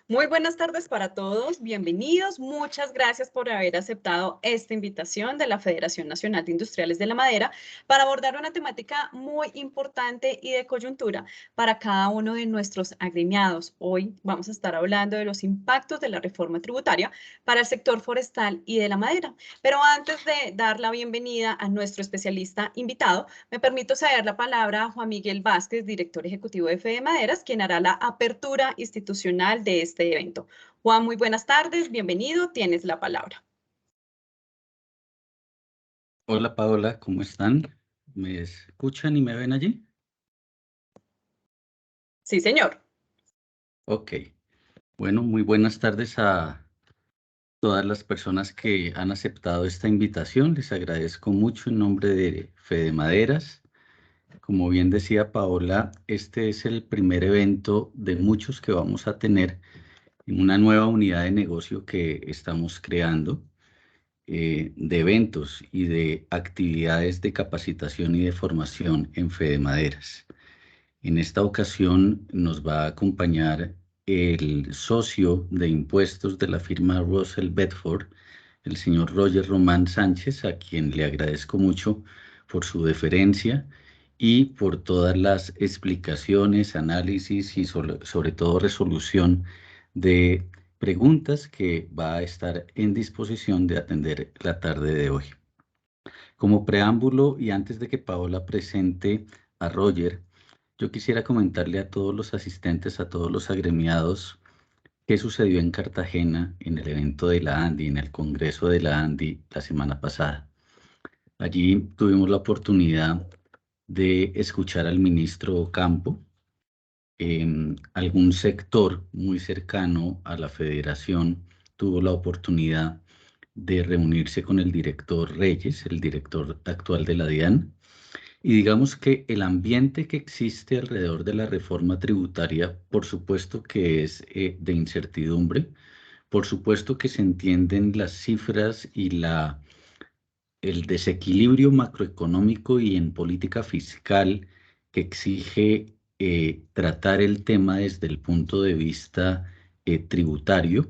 Muy buenas tardes para todos, bienvenidos. Muchas gracias por haber aceptado esta invitación de la Federación Nacional de Industriales de la Madera para abordar una temática muy importante y de coyuntura para cada uno de nuestros agremiados. Hoy vamos a estar hablando de los impactos de la reforma tributaria para el sector forestal y de la madera. Pero antes de dar la bienvenida a nuestro especialista invitado, me permito ceder la palabra a Juan Miguel Vázquez, director ejecutivo de Fede Maderas, quien hará la apertura institucional de este evento. Juan, muy buenas tardes, bienvenido, tienes la palabra. Hola Paola, ¿cómo están? ¿Me escuchan y me ven allí? Sí, señor. Ok. Bueno, muy buenas tardes a todas las personas que han aceptado esta invitación. Les agradezco mucho en nombre de Fede Maderas. Como bien decía Paola, este es el primer evento de muchos que vamos a tener en una nueva unidad de negocio que estamos creando, de eventos y de actividades de capacitación y de formación en Fede Maderas. En esta ocasión nos va a acompañar el socio de impuestos de la firma Russell Bedford, el señor Roger Román Sánchez, a quien le agradezco mucho por su deferencia y por todas las explicaciones, análisis y sobre todo resolución de preguntas que va a estar en disposición de atender la tarde de hoy. Como preámbulo y antes de que Paola presente a Roger, yo quisiera comentarle a todos los asistentes, a todos los agremiados, qué sucedió en Cartagena en el evento de la ANDI, en el congreso de la ANDI la semana pasada. Allí tuvimos la oportunidad de escuchar al ministro Campo. Algún sector muy cercano a la federación tuvo la oportunidad de reunirse con el director Reyes, el director actual de la DIAN, y digamos que el ambiente que existe alrededor de la reforma tributaria, por supuesto que es de incertidumbre, por supuesto que se entienden las cifras y el desequilibrio macroeconómico y en política fiscal que exige tratar el tema desde el punto de vista tributario.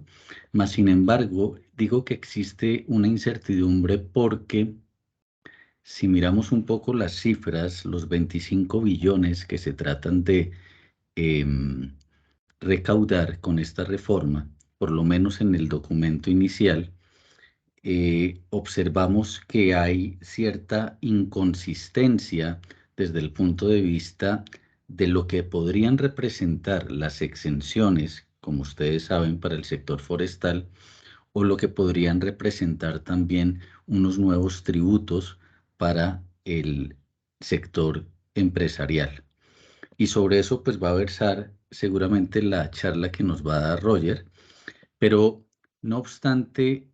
Mas, sin embargo, digo que existe una incertidumbre porque si miramos un poco las cifras, los 25 billones que se tratan de recaudar con esta reforma, por lo menos en el documento inicial, observamos que hay cierta inconsistencia desde el punto de vista de lo que podrían representar las exenciones, como ustedes saben, para el sector forestal, o lo que podrían representar también unos nuevos tributos para el sector empresarial. Y sobre eso pues va a versar seguramente la charla que nos va a dar Roger, pero no obstante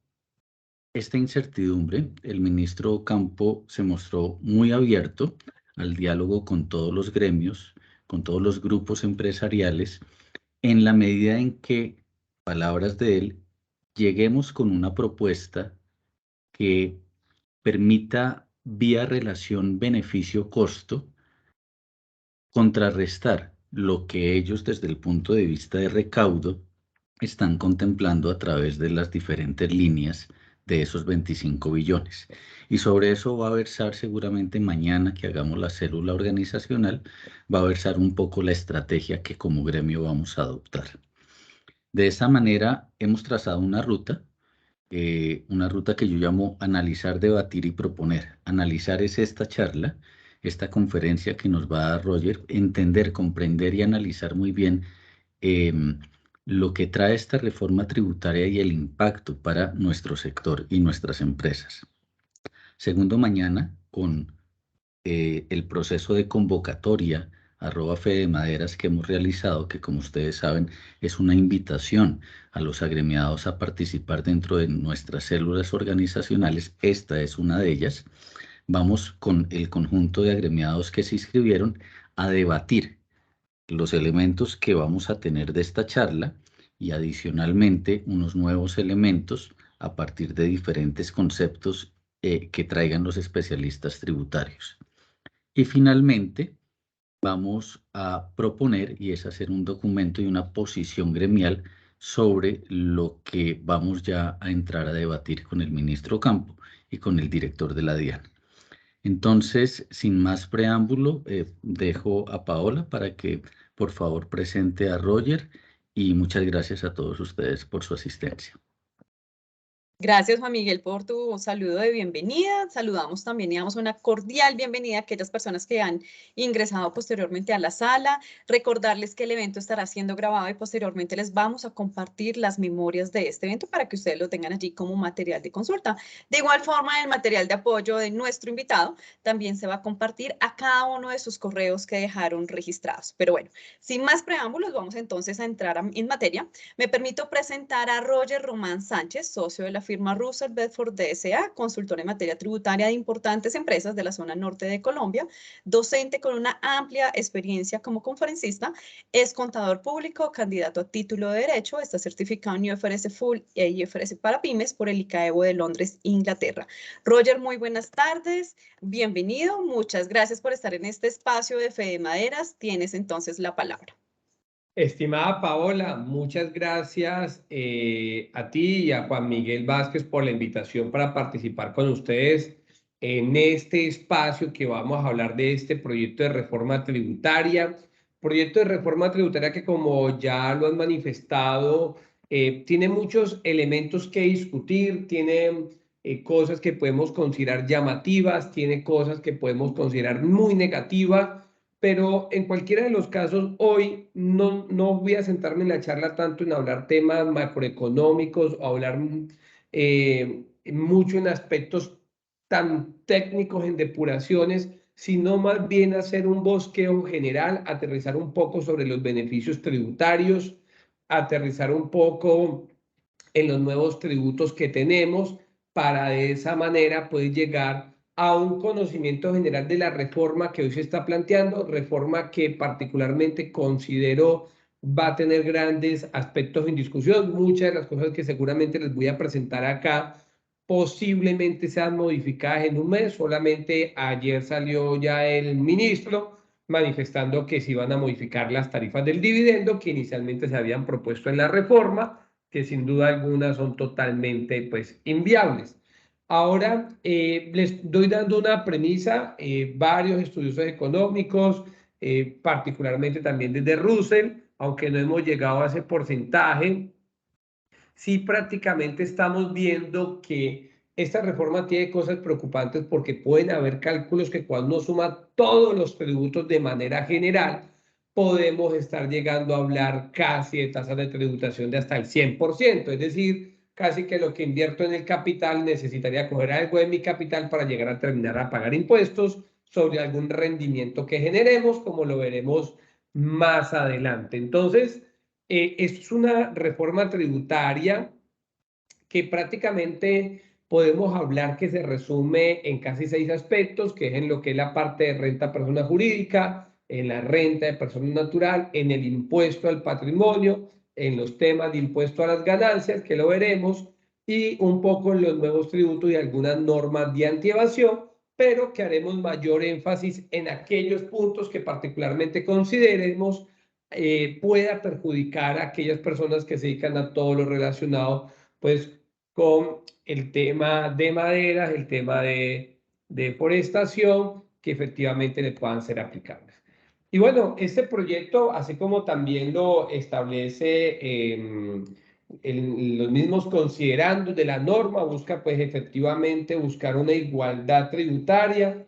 esta incertidumbre, el ministro Campo se mostró muy abierto al diálogo con todos los gremios, con todos los grupos empresariales, en la medida en que, palabras de él, lleguemos con una propuesta que permita, vía relación beneficio-costo, contrarrestar lo que ellos desde el punto de vista de recaudo están contemplando a través de las diferentes líneas de esos 25 billones. Y sobre eso va a versar seguramente mañana que hagamos la célula organizacional, va a versar un poco la estrategia que como gremio vamos a adoptar. De esa manera hemos trazado una ruta que yo llamo analizar, debatir y proponer. Analizar es esta charla, esta conferencia que nos va a dar Roger, entender, comprender y analizar muy bien lo que trae esta reforma tributaria y el impacto para nuestro sector y nuestras empresas. Segundo, mañana con el proceso de convocatoria @FedeMaderas que hemos realizado, que como ustedes saben es una invitación a los agremiados a participar dentro de nuestras células organizacionales. Esta es una de ellas. Vamos con el conjunto de agremiados que se inscribieron a debatir los elementos que vamos a tener de esta charla y adicionalmente unos nuevos elementos a partir de diferentes conceptos que traigan los especialistas tributarios. Y finalmente vamos a proponer, y es hacer un documento y una posición gremial sobre lo que vamos ya a entrar a debatir con el ministro Campo y con el director de la DIAN. Entonces, sin más preámbulo, dejo a Paola para que por favor presente a Roger y muchas gracias a todos ustedes por su asistencia. Gracias, Juan Miguel, por tu saludo de bienvenida. Saludamos también y damos una cordial bienvenida a aquellas personas que han ingresado posteriormente a la sala. Recordarles que el evento estará siendo grabado y posteriormente les vamos a compartir las memorias de este evento para que ustedes lo tengan allí como material de consulta. De igual forma, el material de apoyo de nuestro invitado también se va a compartir a cada uno de sus correos que dejaron registrados. Pero bueno, sin más preámbulos, vamos entonces a entrar en materia. Me permito presentar a Roger Román Sánchez, socio de la firma Russell Bedford DSA, consultor en materia tributaria de importantes empresas de la zona norte de Colombia, docente con una amplia experiencia como conferencista, es contador público, candidato a título de Derecho, está certificado en IFRS Full e IFRS para Pymes por el ICAEBO de Londres, Inglaterra. Roger, muy buenas tardes, bienvenido, muchas gracias por estar en este espacio de Fede Maderas, tienes entonces la palabra. Estimada Paola, muchas gracias a ti y a Juan Miguel Vázquez por la invitación para participar con ustedes en este espacio que vamos a hablar de este proyecto de reforma tributaria. Proyecto de reforma tributaria que, como ya lo han manifestado, tiene muchos elementos que discutir, tiene cosas que podemos considerar llamativas, tiene cosas que podemos considerar muy negativas. Pero en cualquiera de los casos, hoy no voy a sentarme en la charla tanto en hablar temas macroeconómicos o hablar mucho en aspectos tan técnicos, en depuraciones, sino más bien hacer un bosqueo general, aterrizar un poco sobre los beneficios tributarios, aterrizar un poco en los nuevos tributos que tenemos para de esa manera poder llegar a un conocimiento general de la reforma que hoy se está planteando, reforma que particularmente considero va a tener grandes aspectos en discusión. Muchas de las cosas que seguramente les voy a presentar acá posiblemente sean modificadas en un mes. Solamente ayer salió ya el ministro manifestando que se iban a modificar las tarifas del dividendo que inicialmente se habían propuesto en la reforma, que sin duda alguna son totalmente pues inviables. Ahora les doy dando una premisa, varios estudiosos económicos, particularmente también desde Russell, aunque no hemos llegado a ese porcentaje, sí prácticamente estamos viendo que esta reforma tiene cosas preocupantes porque pueden haber cálculos que cuando uno suma todos los tributos de manera general, podemos estar llegando a hablar casi de tasas de tributación de hasta el 100%, es decir, casi que lo que invierto en el capital necesitaría coger algo de mi capital para llegar a terminar a pagar impuestos sobre algún rendimiento que generemos, como lo veremos más adelante. Entonces, esto es una reforma tributaria que prácticamente podemos hablar que se resume en casi 6 aspectos, que es en lo que es la parte de renta persona jurídica, en la renta de persona natural, en el impuesto al patrimonio, en los temas de impuesto a las ganancias, que lo veremos, y un poco en los nuevos tributos y algunas normas de antievasión, pero que haremos mayor énfasis en aquellos puntos que particularmente consideremos pueda perjudicar a aquellas personas que se dedican a todo lo relacionado pues con el tema de maderas, el tema de deforestación, que efectivamente le puedan ser aplicables. Y bueno, este proyecto, así como también lo establece los mismos considerandos de la norma, busca pues efectivamente buscar una igualdad tributaria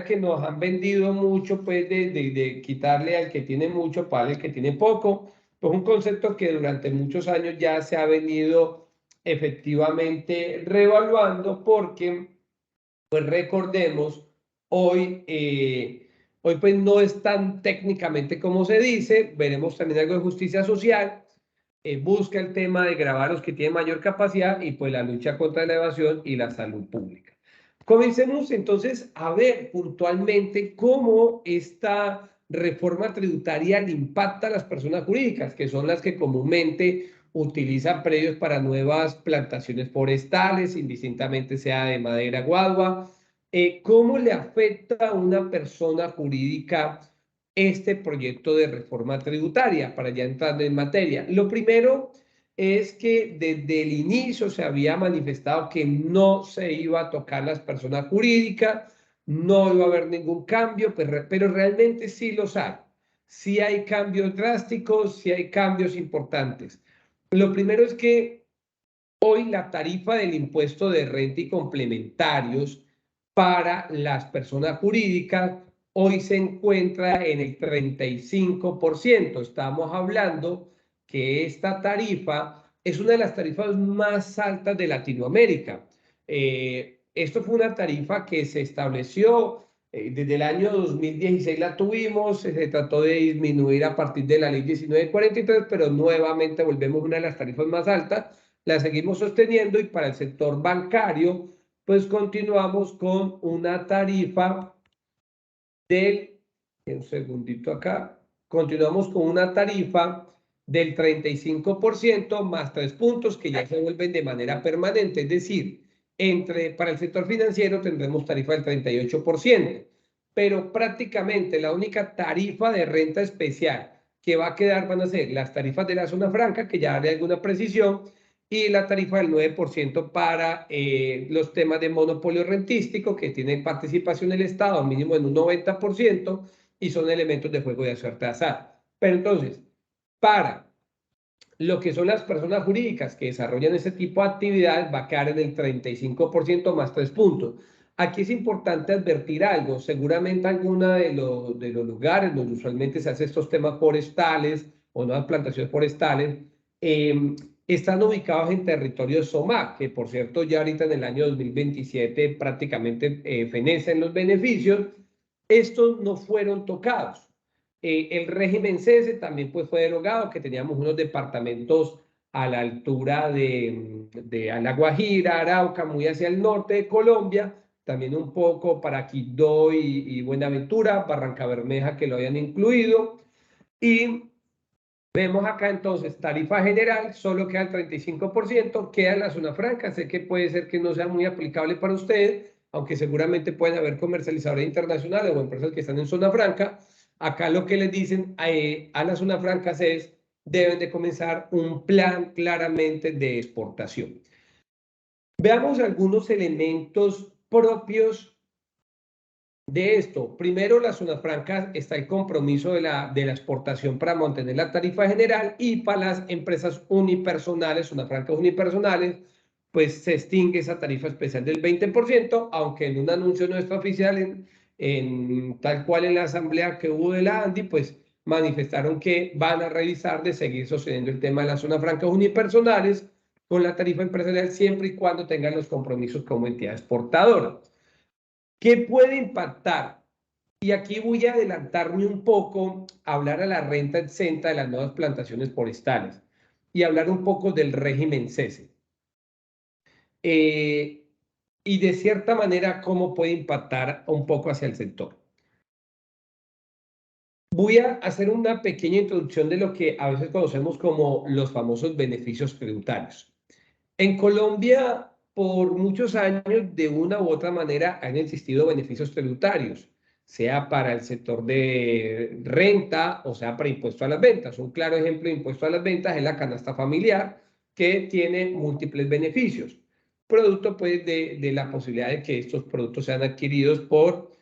que nos han vendido mucho, pues de quitarle al que tiene mucho para el que tiene poco, pues un concepto que durante muchos años ya se ha venido efectivamente reevaluando porque, pues recordemos, hoy pues no es tan técnicamente como se dice, veremos también algo de justicia social, busca el tema de gravar a los que tienen mayor capacidad y pues la lucha contra la evasión y la salud pública. Comencemos entonces a ver puntualmente cómo esta reforma tributaria le impacta a las personas jurídicas, que son las que comúnmente utilizan predios para nuevas plantaciones forestales, indistintamente sea de madera guadua. ¿Cómo le afecta a una persona jurídica este proyecto de reforma tributaria, para ya entrando en materia. Lo primero es que desde el inicio se había manifestado que no se iba a tocar las personas jurídicas, no iba a haber ningún cambio, pero realmente sí los hay. Sí hay cambios drásticos, sí hay cambios importantes. Lo primero es que hoy la tarifa del impuesto de renta y complementarios para las personas jurídicas hoy se encuentra en el 35%. Estamos hablando que esta tarifa es una de las tarifas más altas de Latinoamérica. Esto fue una tarifa que se estableció desde el año 2016 la tuvimos, se trató de disminuir a partir de la ley 1943, pero nuevamente volvemos a una de las tarifas más altas, la seguimos sosteniendo y para el sector bancario, pues continuamos con una tarifa del, un segundito acá, continuamos con una tarifa del 35% más 3 puntos que ya se vuelven de manera permanente, es decir, para el sector financiero tendremos tarifa del 38%, pero prácticamente la única tarifa de renta especial que va a quedar van a ser las tarifas de la zona franca, que ya haré alguna precisión, y la tarifa del 9% para los temas de monopolio rentístico, que tienen participación del Estado mínimo en un 90% y son elementos de juego de suerte azar. Pero entonces, para lo que son las personas jurídicas que desarrollan ese tipo de actividades, va a quedar en el 35% más 3 puntos. Aquí es importante advertir algo, seguramente alguna de los lugares donde usualmente se hacen estos temas forestales o nuevas plantaciones forestales, están ubicados en territorio SOMAC, que por cierto ya ahorita en el año 2027 prácticamente fenecen los beneficios. Estos no fueron tocados. El régimen CESE también pues, fue derogado, que teníamos unos departamentos a la altura de La Guajira, Arauca, muy hacia el norte de Colombia, también un poco para Quibdó y Buenaventura, Barranca Bermeja que lo habían incluido. Y vemos acá entonces tarifa general, solo queda el 35%, queda en la zona franca. Sé que puede ser que no sea muy aplicable para ustedes, aunque seguramente pueden haber comercializadores internacionales o empresas que están en zona franca. Acá lo que les dicen a las zonas francas es, deben de comenzar un plan claramente de exportación. Veamos algunos elementos propios de esto. Primero, la zona franca está el compromiso de la exportación para mantener la tarifa general, y para las empresas unipersonales, zonas francas unipersonales, pues se extingue esa tarifa especial del 20%, aunque en un anuncio nuestro oficial, tal cual en la asamblea que hubo de la ANDI, pues manifestaron que van a revisar de seguir sosteniendo el tema de las zonas francas unipersonales con la tarifa empresarial siempre y cuando tengan los compromisos como entidad exportadora. ¿Qué puede impactar? Y aquí voy a adelantarme un poco a hablar a la renta exenta de las nuevas plantaciones forestales y hablar un poco del régimen CESE. Y de cierta manera, cómo puede impactar un poco hacia el sector. Voy a hacer una pequeña introducción de lo que a veces conocemos como los famosos beneficios tributarios. En Colombia, por muchos años, de una u otra manera, han existido beneficios tributarios, sea para el sector de renta o sea para impuesto a las ventas. Un claro ejemplo de impuesto a las ventas es la canasta familiar, que tiene múltiples beneficios, producto pues de la posibilidad de que estos productos sean adquiridos por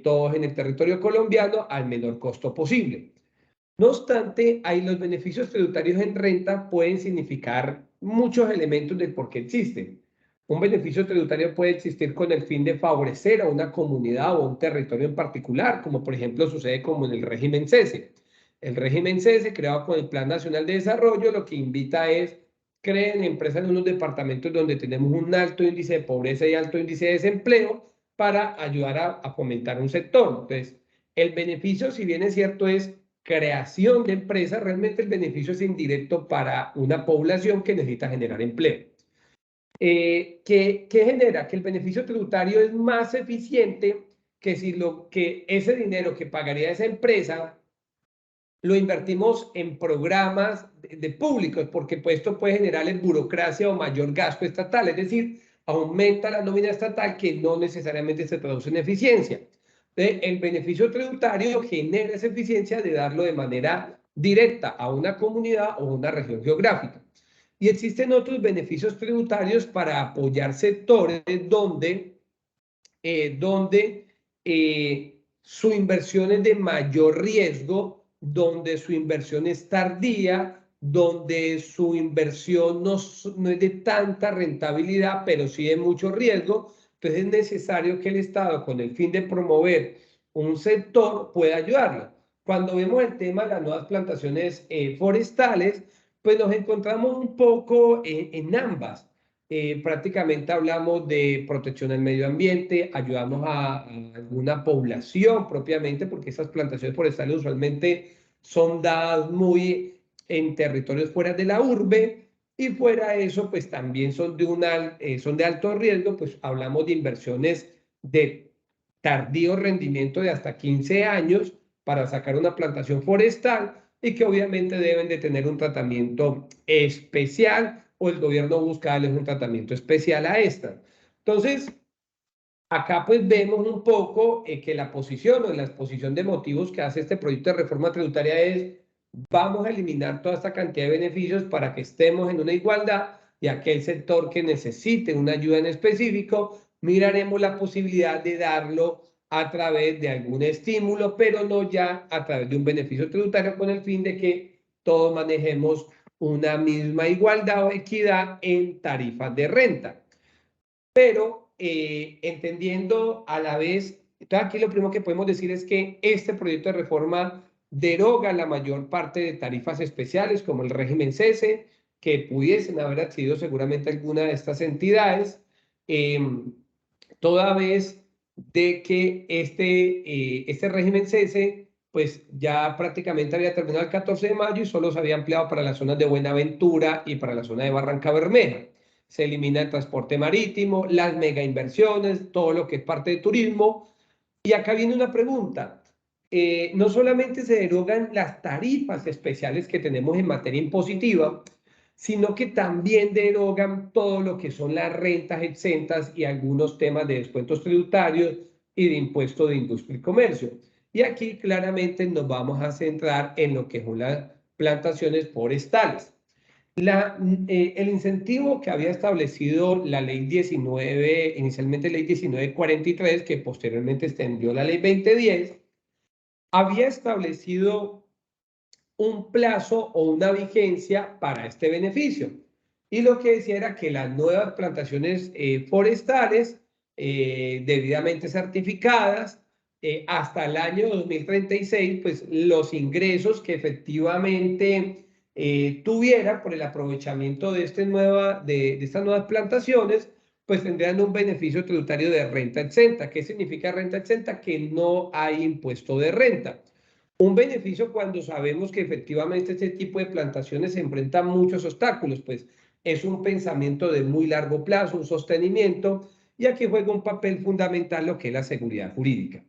todos en el territorio colombiano al menor costo posible. No obstante, ahí los beneficios tributarios en renta pueden significar muchos elementos de por qué existen. Un beneficio tributario puede existir con el fin de favorecer a una comunidad o a un territorio en particular, como por ejemplo sucede como en el régimen CESE. El régimen CESE, creado con el Plan Nacional de Desarrollo, lo que invita es creen empresas en unos departamentos donde tenemos un alto índice de pobreza y alto índice de desempleo para ayudar a fomentar un sector. Entonces, el beneficio, si bien es cierto, es creación de empresas, realmente el beneficio es indirecto para una población que necesita generar empleo. ¿Qué genera? Que el beneficio tributario es más eficiente que si ese dinero que pagaría esa empresa lo invertimos en programas de públicos, porque pues esto puede generarles burocracia o mayor gasto estatal, es decir, aumenta la nómina estatal que no necesariamente se traduce en eficiencia. El beneficio tributario genera esa eficiencia de darlo de manera directa a una comunidad o una región geográfica. Y existen otros beneficios tributarios para apoyar sectores donde su inversión es de mayor riesgo, donde su inversión es tardía, donde su inversión no es de tanta rentabilidad, pero sí de mucho riesgo. Entonces es necesario que el Estado, con el fin de promover un sector, pueda ayudarlo. Cuando vemos el tema de las nuevas plantaciones forestales, pues nos encontramos un poco en ambas. Prácticamente hablamos de protección del medio ambiente, ayudamos a alguna población propiamente, porque esas plantaciones forestales usualmente son dadas muy en territorios fuera de la urbe, y fuera de eso, pues también son de alto riesgo, pues hablamos de inversiones de tardío rendimiento de hasta 15 años para sacar una plantación forestal, y que obviamente deben de tener un tratamiento especial, o el gobierno busca darles un tratamiento especial a esta. Entonces, acá pues vemos un poco que la posición o la exposición de motivos que hace este proyecto de reforma tributaria es: vamos a eliminar toda esta cantidad de beneficios para que estemos en una igualdad, y aquel sector que necesite una ayuda en específico, miraremos la posibilidad de darlo a través de algún estímulo, pero no ya a través de un beneficio tributario, con el fin de que todos manejemos una misma igualdad o equidad en tarifas de renta. Pero entendiendo a la vez, entonces aquí lo primero que podemos decir es que este proyecto de reforma deroga la mayor parte de tarifas especiales, como el régimen cese, que pudiesen haber accedido seguramente alguna de estas entidades, toda vez de que este régimen cese pues ya prácticamente había terminado el 14 de mayo y solo se había ampliado para las zonas de Buenaventura y para la zona de Barranca Bermeja. Se elimina el transporte marítimo, las mega inversiones, todo lo que es parte de turismo. Y acá viene una pregunta. No solamente se derogan las tarifas especiales que tenemos en materia impositiva, sino que también derogan todo lo que son las rentas exentas y algunos temas de descuentos tributarios y de impuesto de industria y comercio. Y aquí claramente nos vamos a centrar en lo que son las plantaciones forestales. El incentivo que había establecido la ley 19, inicialmente ley 1943, que posteriormente extendió la ley 2010, había establecido un plazo o una vigencia para este beneficio. Y lo que decía era que las nuevas plantaciones forestales debidamente certificadas hasta el año 2036, pues los ingresos que efectivamente tuvieran por el aprovechamiento de estas nuevas plantaciones, pues tendrían un beneficio tributario de renta exenta. ¿Qué significa renta exenta? Que no hay impuesto de renta. Un beneficio cuando sabemos que efectivamente este tipo de plantaciones se enfrentan a muchos obstáculos, pues es un pensamiento de muy largo plazo, un sostenimiento, y aquí juega un papel fundamental lo que es la seguridad jurídica.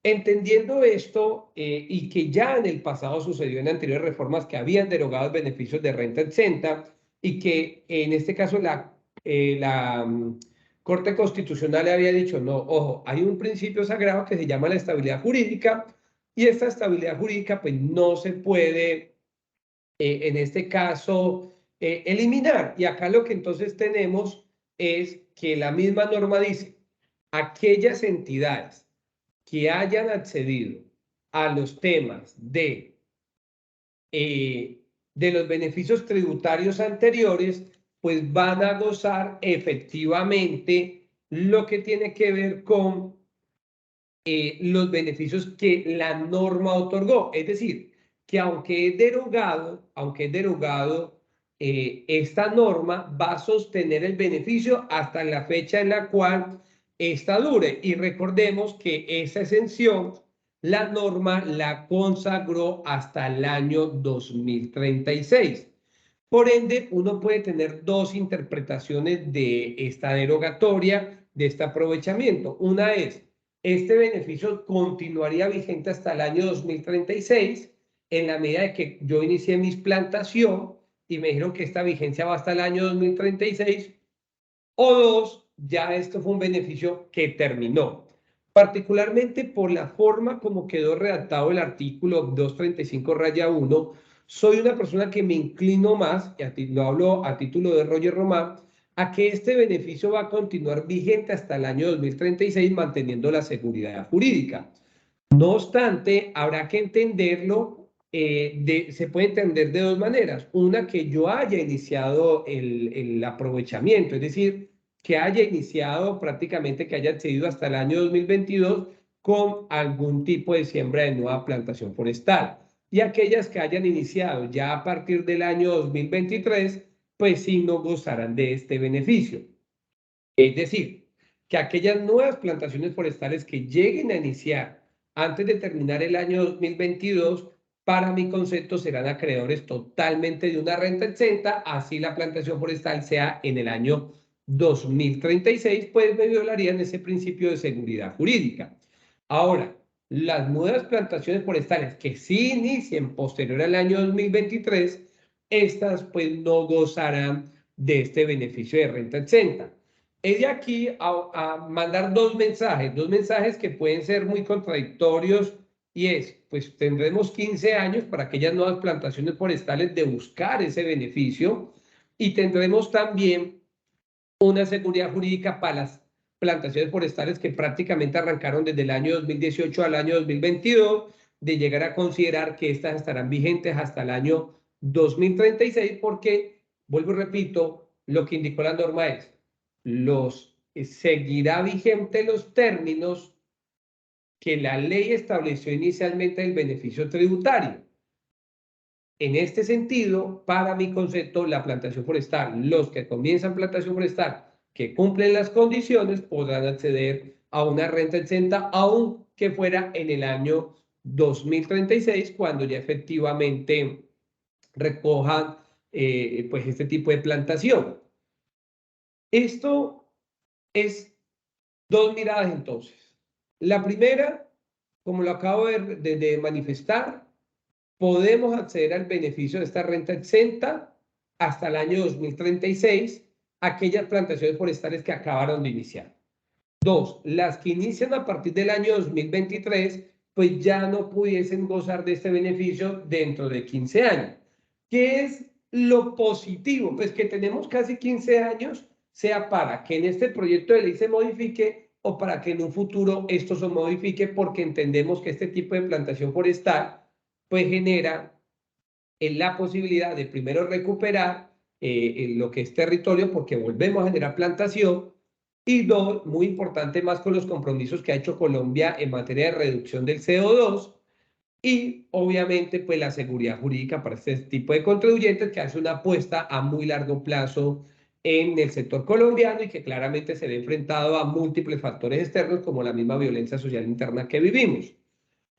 Entendiendo esto, y que ya en el pasado sucedió en anteriores reformas que habían derogado los beneficios de renta exenta, y que en este caso la Corte Constitucional le había dicho: no, ojo, hay un principio sagrado que se llama la estabilidad jurídica, y esta estabilidad jurídica pues no se puede en este caso eliminar. Y acá lo que entonces tenemos es que la misma norma dice: aquellas entidades que hayan accedido a los temas de los beneficios tributarios anteriores, pues van a gozar efectivamente lo que tiene que ver con los beneficios que la norma otorgó. Es decir, que aunque es derogado, esta norma va a sostener el beneficio hasta la fecha en la cual esta dure. Y recordemos que esa exención, la norma la consagró hasta el año 2036. Por ende, uno puede tener dos interpretaciones de esta derogatoria, de este aprovechamiento. Una es: este beneficio continuaría vigente hasta el año 2036, en la medida de que yo inicié mi plantación y me dijeron que esta vigencia va hasta el año 2036, o dos, ya esto fue un beneficio que terminó. particularmente por la forma como quedó redactado el artículo 235-1, soy una persona que me inclino más, y lo hablo a título de Roger Román, a que este beneficio va a continuar vigente hasta el año 2036, manteniendo la seguridad jurídica. No obstante, habrá que entenderlo, se puede entender de dos maneras. Una, que yo haya iniciado el aprovechamiento, es decir, que haya iniciado prácticamente, que haya accedido hasta el año 2022 con algún tipo de siembra de nueva plantación forestal. Y aquellas que hayan iniciado ya a partir del año 2023, pues sí no gozarán de este beneficio. Es decir, que aquellas nuevas plantaciones forestales que lleguen a iniciar antes de terminar el año 2022, para mi concepto serán acreedores totalmente de una renta exenta, así la plantación forestal sea en el año 2036, pues me violarían ese principio de seguridad jurídica. Ahora, las nuevas plantaciones forestales que sí inicien posterior al año 2023, estas pues no gozarán de este beneficio de renta exenta. Es de aquí a mandar dos mensajes que pueden ser muy contradictorios, y es, pues tendremos 15 años para aquellas nuevas plantaciones forestales de buscar ese beneficio, y tendremos también una seguridad jurídica para las plantaciones forestales que prácticamente arrancaron desde el año 2018 al año 2022, de llegar a considerar que estas estarán vigentes hasta el año 2036, porque, vuelvo y repito, lo que indicó la norma es, seguirá vigente los términos que la ley estableció inicialmente del beneficio tributario. En este sentido, para mi concepto, la plantación forestal, los que comienzan plantación forestal que cumplen las condiciones podrán acceder a una renta exenta, aunque fuera en el año 2036, cuando ya efectivamente recojan pues este tipo de plantación. Esto es dos miradas entonces. La primera, como lo acabo de manifestar, podemos acceder al beneficio de esta renta exenta hasta el año 2036, aquellas plantaciones forestales que acabaron de iniciar. Dos, las que inician a partir del año 2023, pues ya no pudiesen gozar de este beneficio dentro de 15 años. ¿Qué es lo positivo? Pues que tenemos casi 15 años, sea para que en este proyecto de ley se modifique o para que en un futuro esto se modifique, porque entendemos que este tipo de plantación forestal pues genera la posibilidad de primero recuperar lo que es territorio, porque volvemos a generar plantación, y dos, muy importante, más con los compromisos que ha hecho Colombia en materia de reducción del CO2, y obviamente pues la seguridad jurídica para este tipo de contribuyentes, que hace una apuesta a muy largo plazo en el sector colombiano, y que claramente se ve enfrentado a múltiples factores externos como la misma violencia social interna que vivimos.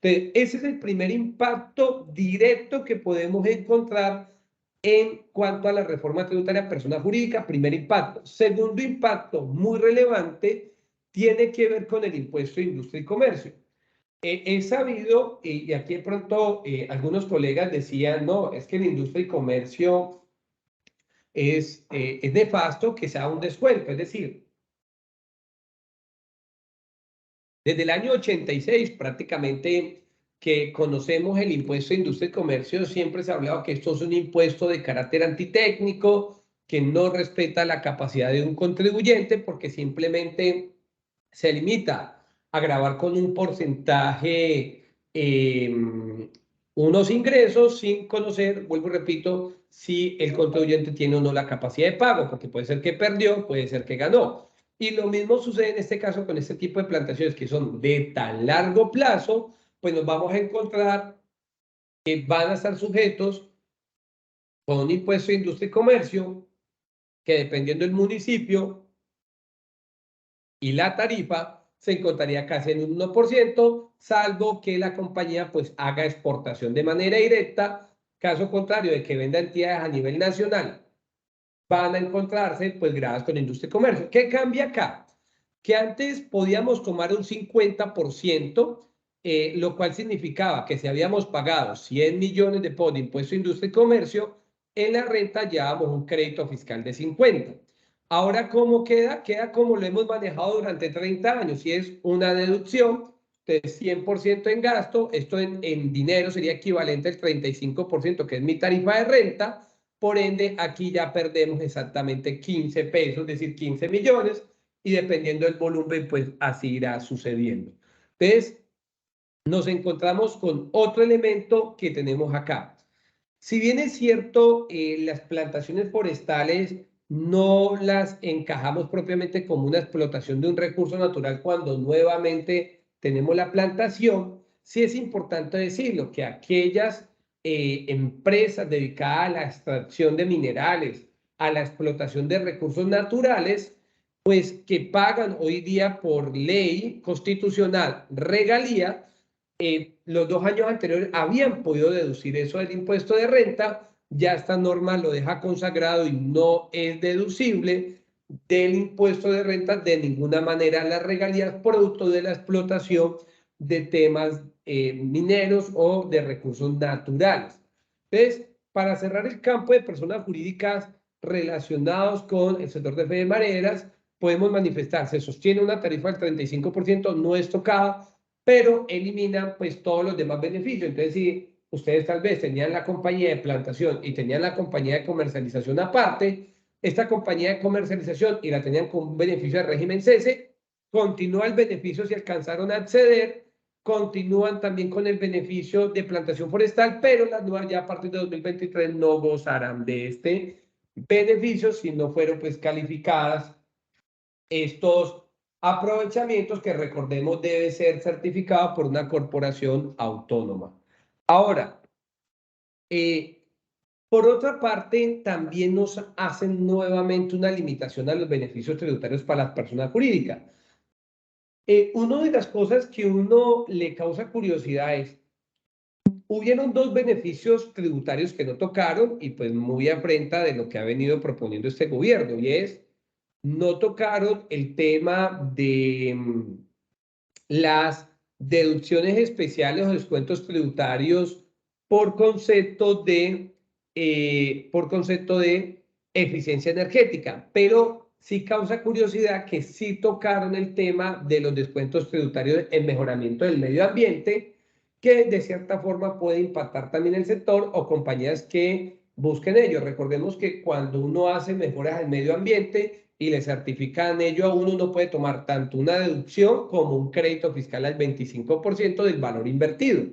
Entonces, ese es el primer impacto directo que podemos encontrar en cuanto a la reforma tributaria persona jurídica. Primer impacto. Segundo impacto muy relevante tiene que ver con el impuesto de industria y comercio. He sabido, y aquí de pronto algunos colegas decían, no, es que en industria y comercio es nefasto que sea un descuento. Es decir, desde el año 86 prácticamente que conocemos el impuesto de industria y comercio, siempre se ha hablado que esto es un impuesto de carácter antitécnico, que no respeta la capacidad de un contribuyente, porque simplemente se limita a gravar con un porcentaje unos ingresos, sin conocer, vuelvo y repito, si el contribuyente tiene o no la capacidad de pago, porque puede ser que perdió, puede ser que ganó. Y lo mismo sucede en este caso con este tipo de plantaciones que son de tan largo plazo, pues nos vamos a encontrar que van a estar sujetos con un impuesto de industria y comercio que, dependiendo del municipio y la tarifa, se encontraría casi en un 1%, salvo que la compañía pues haga exportación de manera directa. Caso contrario de que venda entidades a nivel nacional, van a encontrarse pues grabadas con industria y comercio. ¿Qué cambia acá? Que antes podíamos tomar un 50%, lo cual significaba que si habíamos pagado 100 millones de pesos de impuesto de industria y comercio, en la renta llevábamos un crédito fiscal de 50. Ahora, ¿cómo queda? Queda como lo hemos manejado durante 30 años, y es una deducción de 100% en gasto. Esto en dinero sería equivalente al 35%, que es mi tarifa de renta. Por ende, aquí ya perdemos exactamente 15 pesos, es decir, 15 millones, y dependiendo del volumen, pues así irá sucediendo. Entonces, nos encontramos con otro elemento que tenemos acá. Si bien es cierto, las plantaciones forestales no las encajamos propiamente como una explotación de un recurso natural cuando nuevamente tenemos la plantación, sí es importante decirlo, que aquellas empresas dedicadas a la extracción de minerales, a la explotación de recursos naturales, pues que pagan hoy día por ley constitucional regalía, los 2 años anteriores habían podido deducir eso del impuesto de renta. Ya esta norma lo deja consagrado y no es deducible del impuesto de renta de ninguna manera las regalías producto de la explotación de temas mineros o de recursos naturales. Entonces, para cerrar el campo de personas jurídicas relacionados con el sector de fe de maderas, podemos manifestar, se sostiene una tarifa del 35%, no es tocada, pero eliminan pues todos los demás beneficios. Entonces, si ustedes tal vez tenían la compañía de plantación y tenían la compañía de comercialización aparte, esta compañía de comercialización y la tenían con un beneficio de régimen cese, continúa el beneficio si alcanzaron a acceder, continúan también con el beneficio de plantación forestal, pero las nuevas ya a partir de 2023 no gozarán de este beneficio si no fueron pues calificadas estos aprovechamientos, que recordemos debe ser certificado por una corporación autónoma. Ahora, por otra parte, también nos hacen nuevamente una limitación a los beneficios tributarios para las personas jurídicas. Una de las cosas que uno le causa curiosidad es, hubieron 2 beneficios tributarios que no tocaron y pues muy afrenta de lo que ha venido proponiendo este gobierno, y es, no tocaron el tema de las deducciones especiales o descuentos tributarios por concepto de eficiencia energética, pero sí causa curiosidad que sí tocaron el tema de los descuentos tributarios en mejoramiento del medio ambiente, que de cierta forma puede impactar también el sector o compañías que busquen ello. Recordemos que cuando uno hace mejoras al medio ambiente y le certifican ello a uno, uno puede tomar tanto una deducción como un crédito fiscal al 25% del valor invertido.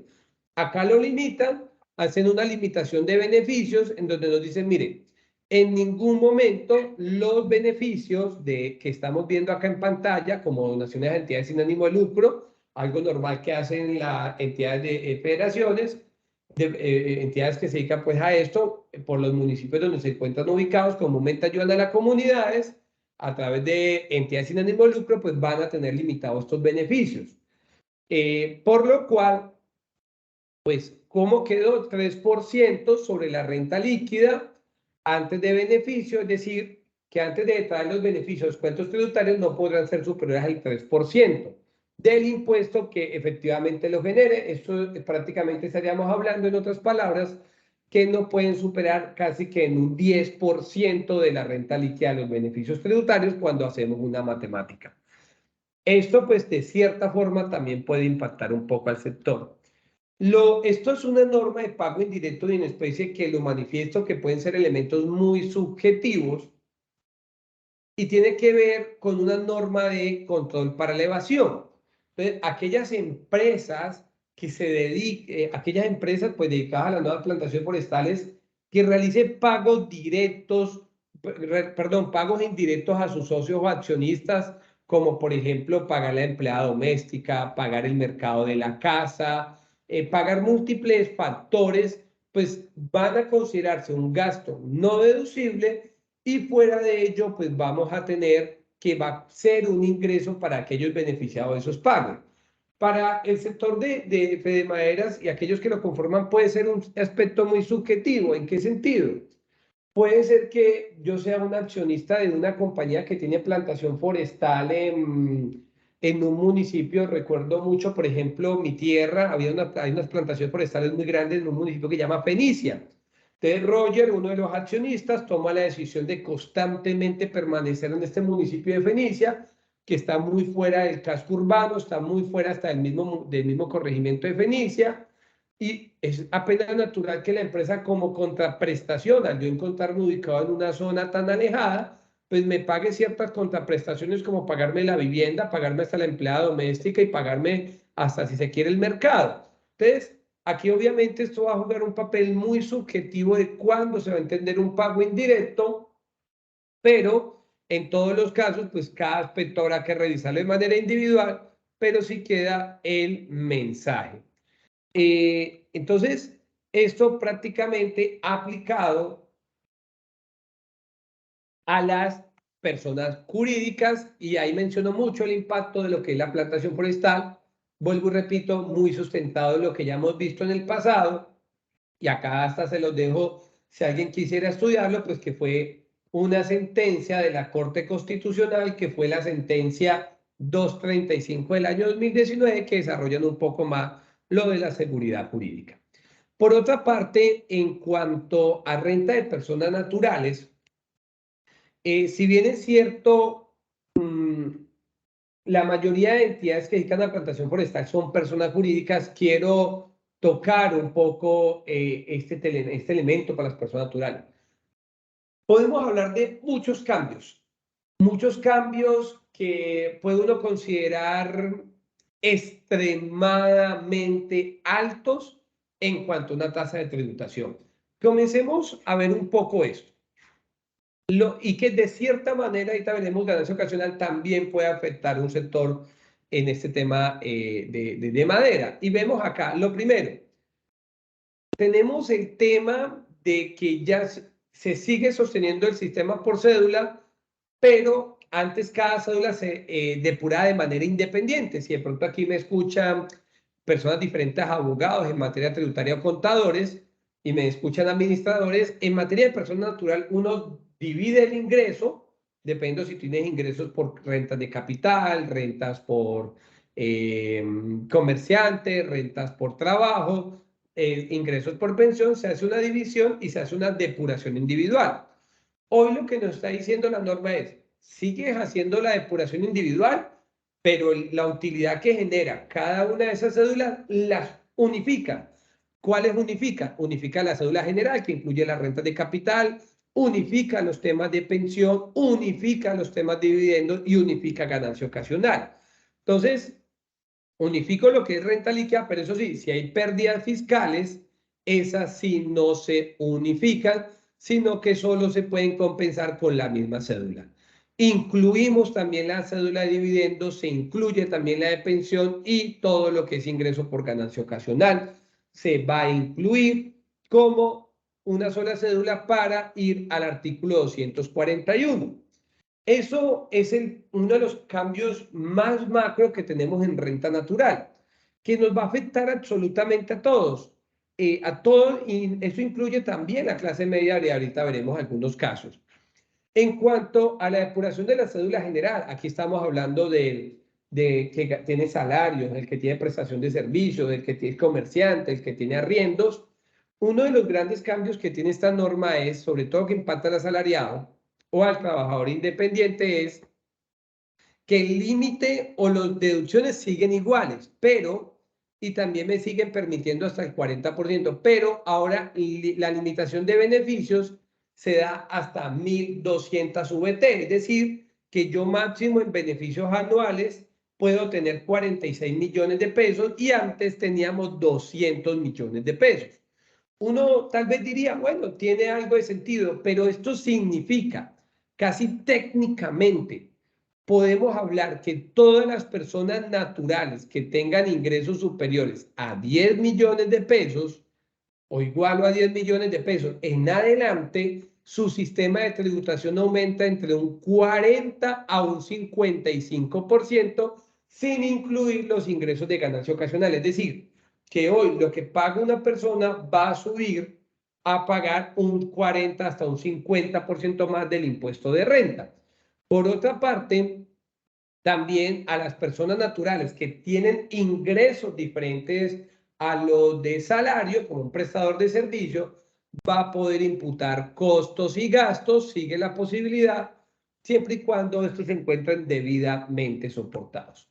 Acá lo limitan, hacen una limitación de beneficios en donde nos dicen, mire, en ningún momento los beneficios que estamos viendo acá en pantalla, como donaciones a entidades sin ánimo de lucro, algo normal que hacen las entidades de federaciones, entidades que se dedican pues a esto, por los municipios donde se encuentran ubicados, comúnmente ayudan a las comunidades a través de entidades sin ánimo de lucro, pues van a tener limitados estos beneficios. Por lo cual, pues, ¿cómo quedó? 3% sobre la renta líquida antes de beneficio, es decir, que antes de traer los beneficios, los cuentos tributarios no podrán ser superiores al 3% del impuesto que efectivamente lo genere. Esto prácticamente estaríamos hablando, en otras palabras, que no pueden superar casi que en un 10% de la renta líquida de los beneficios tributarios cuando hacemos una matemática. Esto, pues, de cierta forma también puede impactar un poco al sector. Esto es una norma de pago indirecto y en especie que lo manifiesto que pueden ser elementos muy subjetivos y tiene que ver con una norma de control para la evasión. Entonces, aquellas empresas que se dediquen, aquellas empresas pues dedicadas a las nuevas plantaciones forestales que realicen pagos directos, pagos indirectos a sus socios o accionistas, como por ejemplo pagar la empleada doméstica, pagar el mercado de la casa, pagar múltiples factores, pues van a considerarse un gasto no deducible, y fuera de ello, pues vamos a tener que va a ser un ingreso para aquellos beneficiados de esos pagos. Para el sector de Fedemaderas y aquellos que lo conforman puede ser un aspecto muy subjetivo. ¿En qué sentido? Puede ser que yo sea un accionista de una compañía que tiene plantación forestal en un municipio. Recuerdo mucho, por ejemplo, mi tierra, hay unas plantaciones forestales muy grandes en un municipio que se llama Fenicia. Entonces Roger, uno de los accionistas, toma la decisión de constantemente permanecer en este municipio de Fenicia, que está muy fuera del casco urbano, está muy fuera hasta del mismo corregimiento de Fenicia, y es apenas natural que la empresa, como contraprestación, al yo encontrarme ubicado en una zona tan alejada, pues me pague ciertas contraprestaciones, como pagarme la vivienda, pagarme hasta la empleada doméstica y pagarme hasta, si se quiere, el mercado. Entonces, aquí obviamente esto va a jugar un papel muy subjetivo de cuándo se va a entender un pago indirecto, pero en todos los casos, pues cada aspecto habrá que revisarlo de manera individual, pero sí queda el mensaje. Entonces, esto prácticamente aplicado a las personas jurídicas, y ahí menciono mucho el impacto de lo que es la plantación forestal. Vuelvo y repito, muy sustentado en lo que ya hemos visto en el pasado, y acá hasta se los dejo, si alguien quisiera estudiarlo, pues que fue una sentencia de la Corte Constitucional, que fue la sentencia 235 del año 2019, que desarrollan un poco más lo de la seguridad jurídica. Por otra parte, en cuanto a renta de personas naturales, si bien es cierto, la mayoría de entidades que dedican a la plantación forestal son personas jurídicas, quiero tocar un poco este elemento para las personas naturales. Podemos hablar de muchos cambios que puede uno considerar extremadamente altos en cuanto a una tasa de tributación. Comencemos a ver un poco esto. Y que de cierta manera, ahorita veremos, ganancia ocasional también puede afectar un sector en este tema de madera. Y vemos acá, lo primero, tenemos el tema de que ya se sigue sosteniendo el sistema por cédula, pero antes cada cédula se depuraba de manera independiente. Si de pronto aquí me escuchan personas diferentes, abogados en materia tributaria o contadores, y me escuchan administradores, en materia de persona natural uno divide el ingreso, dependiendo si tienes ingresos por rentas de capital, rentas por comerciantes, rentas por trabajo, ingresos por pensión, se hace una división y se hace una depuración individual. Hoy lo que nos está diciendo la norma es, sigues haciendo la depuración individual, pero la utilidad que genera cada una de esas cédulas las unifica. ¿Cuáles unifica? Unifica la cédula general, que incluye las rentas de capital, unifica los temas de pensión, unifica los temas de dividendos y unifica ganancia ocasional. Entonces, unifico lo que es renta líquida, pero eso sí, si hay pérdidas fiscales, esas sí no se unifican, sino que solo se pueden compensar con la misma cédula. Incluimos también la cédula de dividendos, se incluye también la de pensión, y todo lo que es ingreso por ganancia ocasional se va a incluir como una sola cédula para ir al artículo 241. Eso es uno de los cambios más macro que tenemos en renta natural, que nos va a afectar absolutamente a todos, y eso incluye también la clase media, y ahorita veremos algunos casos. En cuanto a la depuración de la cédula general, aquí estamos hablando de que tiene salarios, el que tiene prestación de servicios, el que tiene comerciante, el que tiene arriendos. Uno de los grandes cambios que tiene esta norma es, sobre todo que impacta al asalariado o al trabajador independiente, es que el límite o las deducciones siguen iguales, y también me siguen permitiendo hasta el 40%, pero ahora la limitación de beneficios se da hasta 1.200 VT, es decir, que yo máximo en beneficios anuales puedo tener 46 millones de pesos, y antes teníamos 200 millones de pesos. Uno tal vez diría, bueno, tiene algo de sentido, pero esto significa, casi técnicamente, podemos hablar que todas las personas naturales que tengan ingresos superiores a 10 millones de pesos o igual a 10 millones de pesos en adelante, su sistema de tributación aumenta entre un 40 a un 55%, sin incluir los ingresos de ganancia ocasional. Es decir, que hoy lo que paga una persona va a subir a pagar un 40 hasta un 50% más del impuesto de renta. Por otra parte, también a las personas naturales que tienen ingresos diferentes a los de salario, como un prestador de servicio, va a poder imputar costos y gastos, sigue la posibilidad, siempre y cuando estos se encuentren debidamente soportados.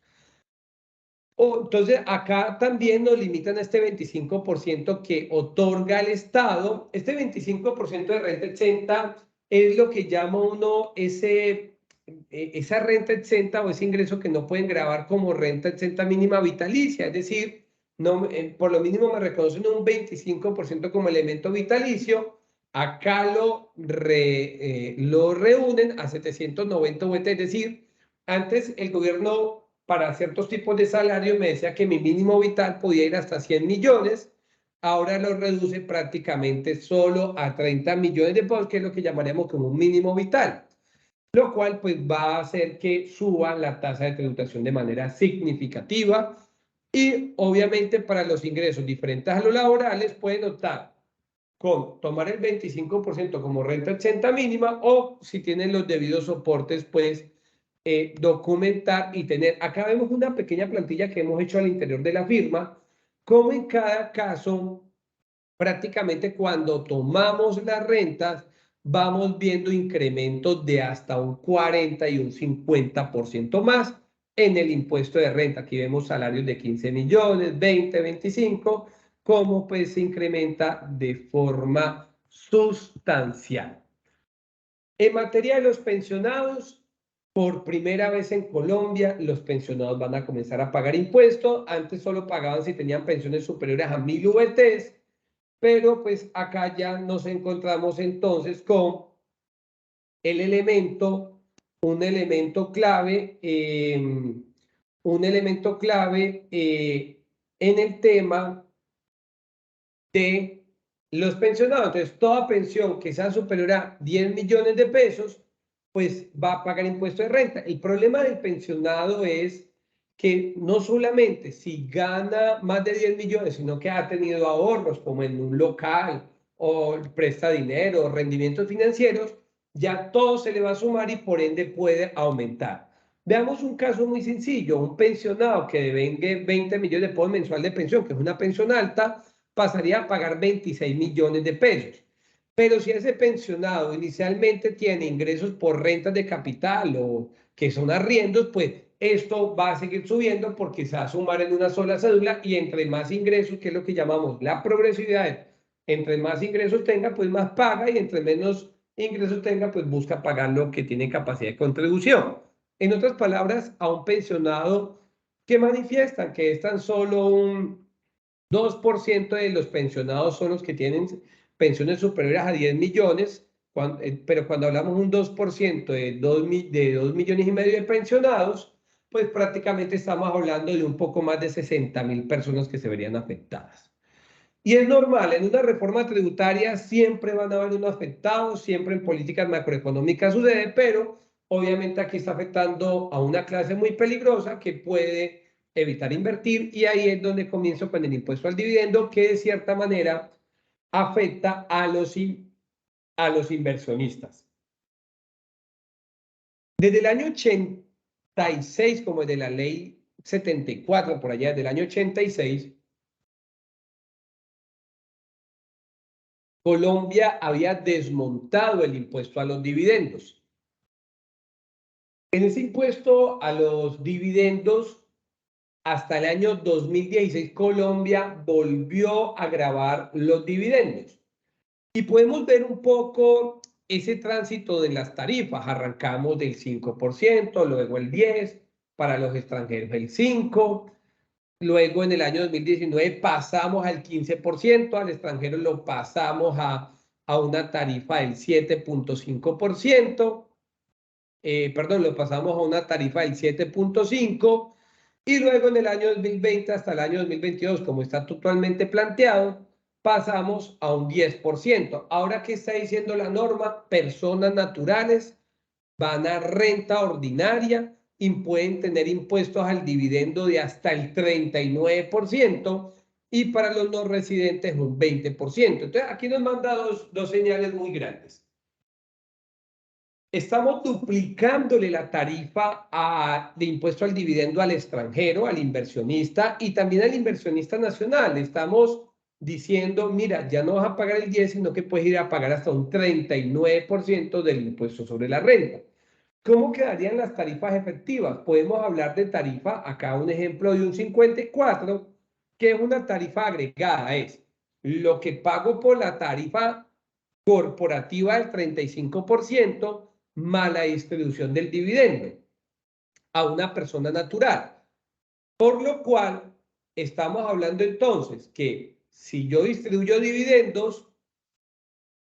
Entonces, acá también nos limitan a este 25% que otorga el Estado. Este 25% de renta exenta es lo que llama uno esa renta exenta o ese ingreso que no pueden grabar como renta exenta mínima vitalicia. Es decir, no, por lo mínimo me reconocen un 25% como elemento vitalicio. Acá lo reúnen a 790 UT. Es decir, antes el gobierno para ciertos tipos de salario me decía que mi mínimo vital podía ir hasta 100 millones, ahora lo reduce prácticamente solo a 30 millones de pesos, que es lo que llamaríamos como un mínimo vital, lo cual pues va a hacer que suba la tasa de tributación de manera significativa y obviamente para los ingresos diferentes a los laborales pueden optar con tomar el 25% como renta exenta mínima o si tienen los debidos soportes pues documentar y tener. Acá vemos una pequeña plantilla que hemos hecho al interior de la firma, como en cada caso, prácticamente cuando tomamos las rentas, vamos viendo incrementos de hasta un 40 y un 50% más en el impuesto de renta. Aquí vemos salarios de 15 millones, 20, 25, cómo pues se incrementa de forma sustancial. En materia de los pensionados, por primera vez en Colombia, los pensionados van a comenzar a pagar impuestos. Antes solo pagaban si tenían pensiones superiores a 1000 VTs, pero pues acá ya nos encontramos entonces con el elemento, un elemento clave en el tema de los pensionados. Entonces, toda pensión que sea superior a 10 millones de pesos, pues va a pagar impuesto de renta. El problema del pensionado es que no solamente si gana más de 10 millones, sino que ha tenido ahorros como en un local o presta dinero o rendimientos financieros, ya todo se le va a sumar y por ende puede aumentar. Veamos un caso muy sencillo, un pensionado que devengue 20 millones de pesos mensual de pensión, que es una pensión alta, pasaría a pagar 26 millones de pesos. Pero si ese pensionado inicialmente tiene ingresos por rentas de capital o que son arriendos, pues esto va a seguir subiendo porque se va a sumar en una sola cédula y entre más ingresos, que es lo que llamamos la progresividad, entre más ingresos tenga, pues más paga y entre menos ingresos tenga, pues busca pagar lo que tiene capacidad de contribución. En otras palabras, a un pensionado que manifiestan que es tan solo un 2% de los pensionados son los que tienen pensiones superiores a 10 millones, pero cuando hablamos de un 2% de 2 millones y medio de pensionados, pues prácticamente estamos hablando de un poco más de 60.000 personas que se verían afectadas. Y es normal, en una reforma tributaria siempre van a haber unos afectados, siempre en políticas macroeconómicas sucede, pero obviamente aquí está afectando a una clase muy peligrosa que puede evitar invertir y ahí es donde comienzo con el impuesto al dividendo que de cierta manera afecta a los inversionistas. Desde el año 86, como de la ley 74, por allá, desde el año 86, Colombia había desmontado el impuesto a los dividendos. En ese impuesto a los dividendos, hasta el año 2016, Colombia volvió a gravar los dividendos. Y podemos ver un poco ese tránsito de las tarifas. Arrancamos del 5%, luego el 10%, para los extranjeros el 5%. Luego en el año 2019 pasamos al 15%, al extranjero lo pasamos a una tarifa del 7.5%, perdón, lo pasamos a una tarifa del 7.5%, y luego en el año 2020 hasta el año 2022, como está actualmente planteado, pasamos a un 10%. Ahora, ¿qué está diciendo la norma? Personas naturales van a renta ordinaria y pueden tener impuestos al dividendo de hasta el 39% y para los no residentes un 20%. Entonces, aquí nos manda dos señales muy grandes. Estamos duplicándole la tarifa de impuesto al dividendo al extranjero, al inversionista y también al inversionista nacional. Estamos diciendo, mira, ya no vas a pagar el 10, sino que puedes ir a pagar hasta un 39% del impuesto sobre la renta. ¿Cómo quedarían las tarifas efectivas? Podemos hablar de tarifa, acá un ejemplo de un 54, que es una tarifa agregada, es lo que pago por la tarifa corporativa del 35% más la distribución del dividendo a una persona natural. Por lo cual, estamos hablando entonces que si yo distribuyo dividendos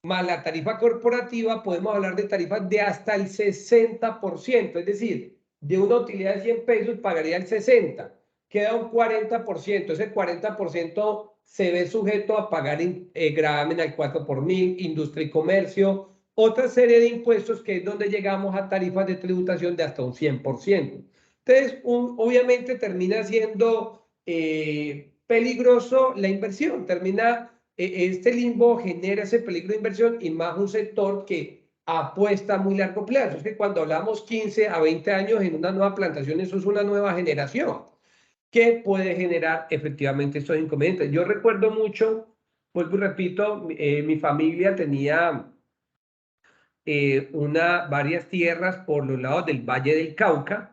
más la tarifa corporativa, podemos hablar de tarifas de hasta el 60%, es decir, de una utilidad de 100 pesos pagaría el 60, queda un 40%, ese 40% se ve sujeto a pagar gravamen al 4 por mil, industria y comercio, otra serie de impuestos que es donde llegamos a tarifas de tributación de hasta un 100%. Entonces, obviamente termina siendo peligroso la inversión, termina este limbo genera ese peligro de inversión y más un sector que apuesta a muy largo plazo. Es que cuando hablamos 15 a 20 años en una nueva plantación, eso es una nueva generación que puede generar efectivamente estos inconvenientes. Yo recuerdo mucho, vuelvo y repito, mi familia tenía varias tierras por los lados del Valle del Cauca,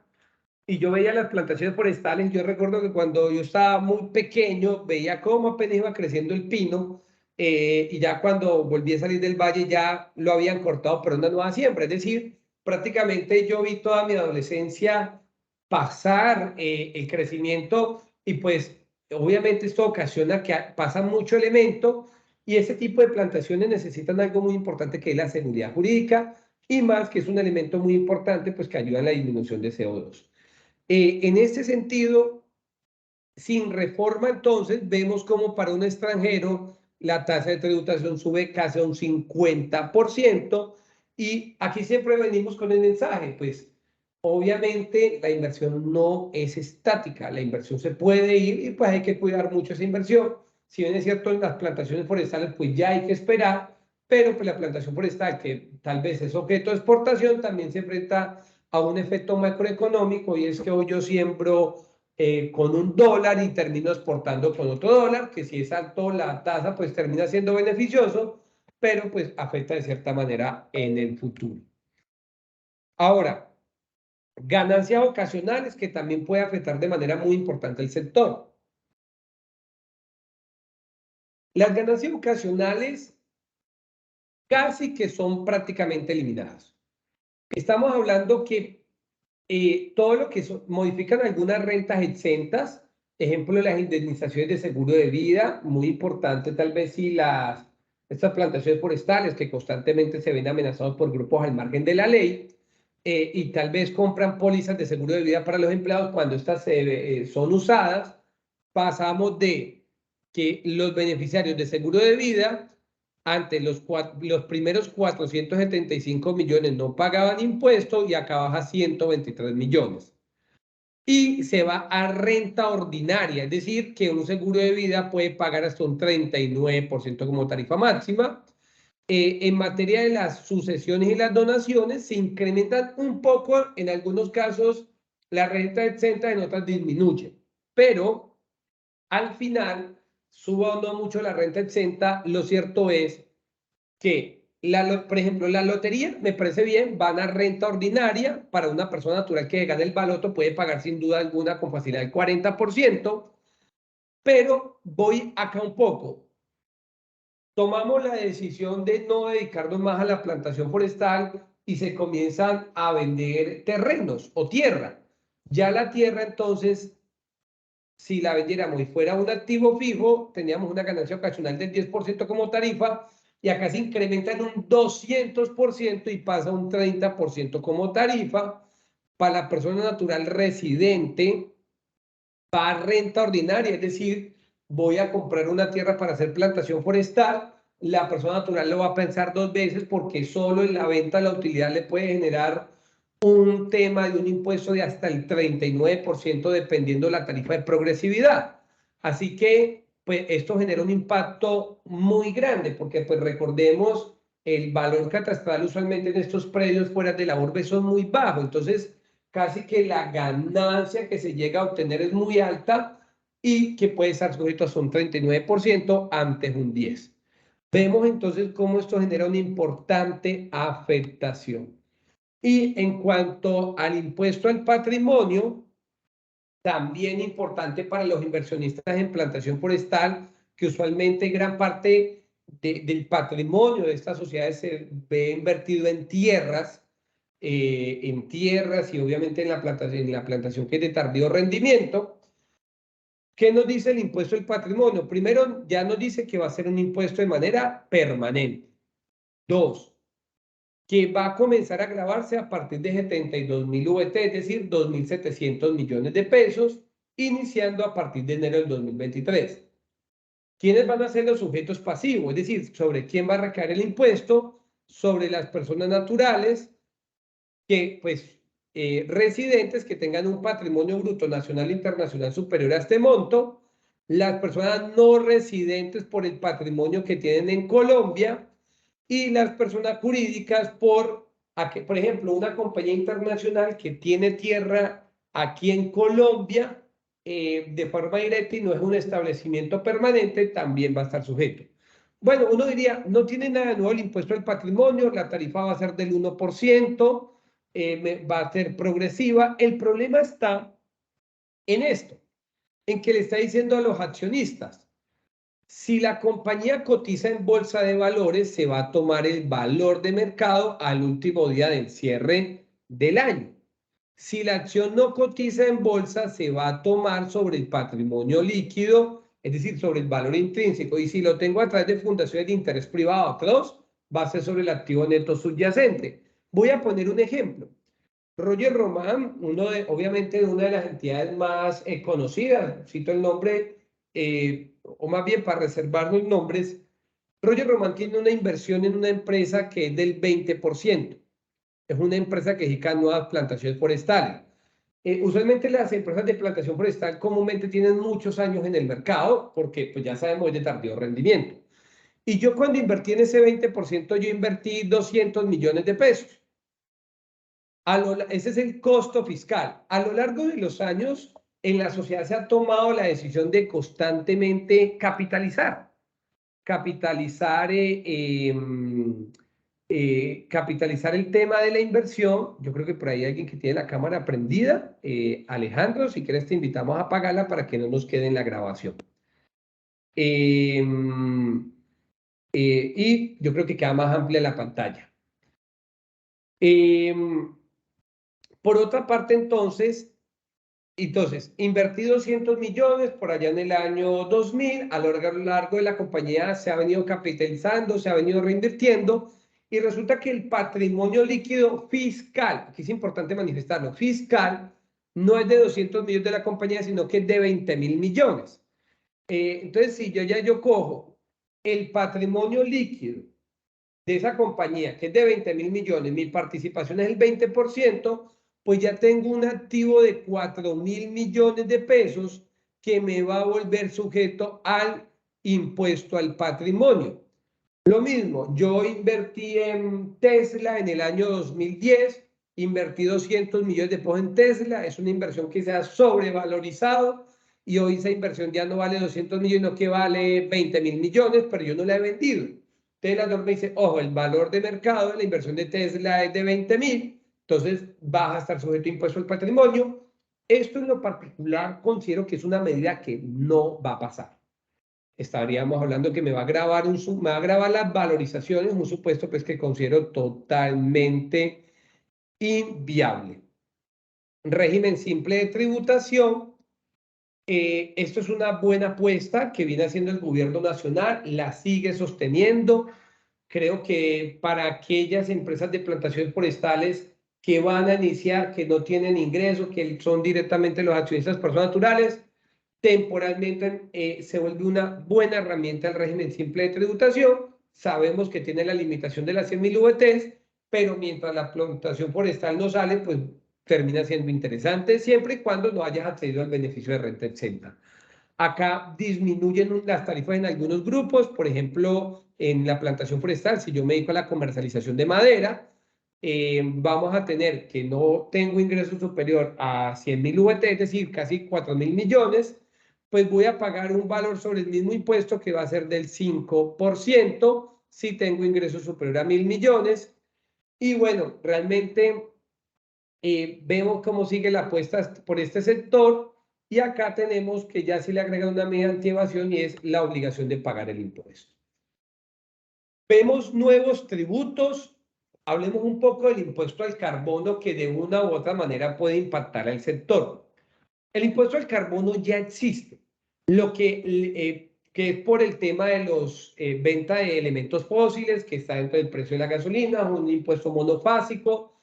y yo veía las plantaciones forestales. Yo recuerdo que cuando yo estaba muy pequeño, veía cómo apenas iba creciendo el pino, y ya cuando volví a salir del valle ya lo habían cortado por una nueva siembra. Es decir, prácticamente yo vi toda mi adolescencia pasar el crecimiento, y pues obviamente esto ocasiona que pasa mucho elemento, y ese tipo de plantaciones necesitan algo muy importante que es la seguridad jurídica, y más que es un elemento muy importante pues que ayuda en la disminución de CO2. En este sentido, sin reforma, entonces, vemos como para un extranjero la tasa de tributación sube casi a un 50%, y aquí siempre venimos con el mensaje, pues, obviamente la inversión no es estática, la inversión se puede ir y pues hay que cuidar mucho esa inversión. Si bien es cierto, en las plantaciones forestales pues ya hay que esperar, pero pues la plantación forestal, que tal vez es objeto de exportación, también se enfrenta a un efecto macroeconómico, y es que hoy yo siembro con $1 y termino exportando con otro dólar, que si es alto la tasa pues termina siendo beneficioso, pero pues afecta de cierta manera en el futuro. Ahora, ganancias ocasionales que también puede afectar de manera muy importante el sector. Las ganancias ocasionales casi que son prácticamente eliminadas. Estamos hablando que todo lo que modifican algunas rentas exentas, ejemplo, las indemnizaciones de seguro de vida, muy importante tal vez si estas plantaciones forestales que constantemente se ven amenazados por grupos al margen de la ley, y tal vez compran pólizas de seguro de vida para los empleados. Cuando estas son usadas, pasamos de que los beneficiarios de seguro de vida antes los primeros 475 millones no pagaban impuestos, y acá baja 123 millones. Y se va a renta ordinaria, es decir, que un seguro de vida puede pagar hasta un 39% como tarifa máxima. En materia de las sucesiones y las donaciones, se incrementan un poco, en algunos casos la renta exenta, en otras disminuye, pero al final, suba o no mucho la renta exenta, lo cierto es que, por ejemplo, la lotería me parece bien, van a renta ordinaria. Para una persona natural que gane el baloto puede pagar sin duda alguna con facilidad el 40%, pero voy acá un poco. Tomamos la decisión de no dedicarnos más a la plantación forestal y se comienzan a vender terrenos o tierra. Ya la tierra, entonces, si la vendiéramos y fuera un activo fijo, teníamos una ganancia ocasional del 10% como tarifa, y acá se incrementa en un 200% y pasa a un 30% como tarifa. Para la persona natural residente, va a renta ordinaria, es decir, voy a comprar una tierra para hacer plantación forestal. La persona natural lo va a pensar dos veces, porque solo en la venta la utilidad le puede generar un tema de un impuesto de hasta el 39% dependiendo la tarifa de progresividad. Así que pues esto genera un impacto muy grande, porque pues recordemos, el valor catastral usualmente en estos predios fuera de la urbe son muy bajos, entonces casi que la ganancia que se llega a obtener es muy alta, y que puede estar sujeto hasta un 39% antes un 10%. Vemos entonces cómo esto genera una importante afectación. Y en cuanto al impuesto al patrimonio, también importante para los inversionistas en plantación forestal, que usualmente gran parte del patrimonio de estas sociedades se ve invertido en tierras y obviamente en la plantación que es de tardío rendimiento. ¿Qué nos dice el impuesto del patrimonio? Primero, ya nos dice que va a ser un impuesto de manera permanente. Dos, que va a comenzar a grabarse a partir de 72.000 VT, es decir, 2.700 millones de pesos, iniciando a partir de enero del 2023. ¿Quiénes van a ser los sujetos pasivos? Es decir, sobre quién va a recaer el impuesto, sobre las personas naturales que, pues, residentes que tengan un patrimonio bruto nacional e internacional superior a este monto, las personas no residentes por el patrimonio que tienen en Colombia y las personas jurídicas por ejemplo, una compañía internacional que tiene tierra aquí en Colombia de forma directa y no es un establecimiento permanente, también va a estar sujeto. Bueno, uno diría, no tiene nada de nuevo el impuesto al patrimonio, la tarifa va a ser del 1%, va a ser progresiva. El problema está en esto, en que le está diciendo a los accionistas, si la compañía cotiza en bolsa de valores, se va a tomar el valor de mercado al último día del cierre del año. Si la acción no cotiza en bolsa, se va a tomar sobre el patrimonio líquido, es decir, sobre el valor intrínseco. Y si lo tengo a través de fundaciones de interés privado, otros, va a ser sobre el activo neto subyacente. Voy a poner un ejemplo. Roger Román, obviamente una de las entidades más conocidas, cito el nombre, o más bien para reservar los nombres, Roger Román tiene una inversión en una empresa que es del 20%. Es una empresa que dedica a nuevas plantaciones forestales. Usualmente las empresas de plantación forestal comúnmente tienen muchos años en el mercado porque pues ya sabemos es de tardío rendimiento. Y yo cuando invertí en ese 20%, yo invertí 200 millones de pesos. Ese es el costo fiscal. A lo largo de los años, en la sociedad se ha tomado la decisión de constantemente capitalizar el tema de la inversión. Yo creo que por ahí hay alguien que tiene la cámara prendida. Alejandro, si quieres te invitamos a apagarla para que no nos quede en la grabación. Y yo creo que queda más amplia la pantalla. Por otra parte, entonces, invertí 200 millones por allá en el año 2000, a lo largo de la compañía se ha venido capitalizando, se ha venido reinvirtiendo, y resulta que el patrimonio líquido fiscal, aquí es importante manifestarlo, fiscal, no es de 200 millones de la compañía, sino que es de 20.000 millones. Entonces, si yo cojo el patrimonio líquido de esa compañía, que es de 20.000 millones, mi participación es el 20%, pues ya tengo un activo de 4.000 millones de pesos que me va a volver sujeto al impuesto al patrimonio. Lo mismo, yo invertí en Tesla en el año 2010, invertí 200 millones de pesos en Tesla, es una inversión que se ha sobrevalorizado y hoy esa inversión ya no vale 200 millones, sino que vale 20.000 millones, pero yo no la he vendido. Entonces la norma dice, ojo, el valor de mercado de la inversión de Tesla es de 20.000, entonces vas a estar sujeto a impuesto al patrimonio. Esto en lo particular considero que es una medida que no va a pasar. Estaríamos hablando que me va a grabar las valorizaciones, un supuesto pues que considero totalmente inviable. Régimen simple de tributación. Esto es una buena apuesta que viene haciendo el gobierno nacional, la sigue sosteniendo. Creo que para aquellas empresas de plantaciones forestales que van a iniciar, que no tienen ingresos, que son directamente los accionistas personas naturales, temporalmente se vuelve una buena herramienta el régimen simple de tributación. Sabemos que tiene la limitación de las 100.000 VTs, pero mientras la plantación forestal no sale, pues termina siendo interesante siempre y cuando no hayas accedido al beneficio de renta exenta. Acá disminuyen las tarifas en algunos grupos, por ejemplo, en la plantación forestal, si yo me dedico a la comercialización de madera, vamos a tener que no tengo ingreso superior a 100.000 VT, es decir, casi 4.000 millones, pues voy a pagar un valor sobre el mismo impuesto que va a ser del 5% si tengo ingresos superiores a 1.000 millones. Y bueno, realmente vemos cómo sigue la apuesta por este sector. Y acá tenemos que ya se le agrega una medida anti-evasión y es la obligación de pagar el impuesto. Vemos nuevos tributos. Hablemos un poco del impuesto al carbono que de una u otra manera puede impactar al sector. El impuesto al carbono ya existe, lo que es por el tema de los venta de elementos fósiles, que está dentro del precio de la gasolina, un impuesto monofásico,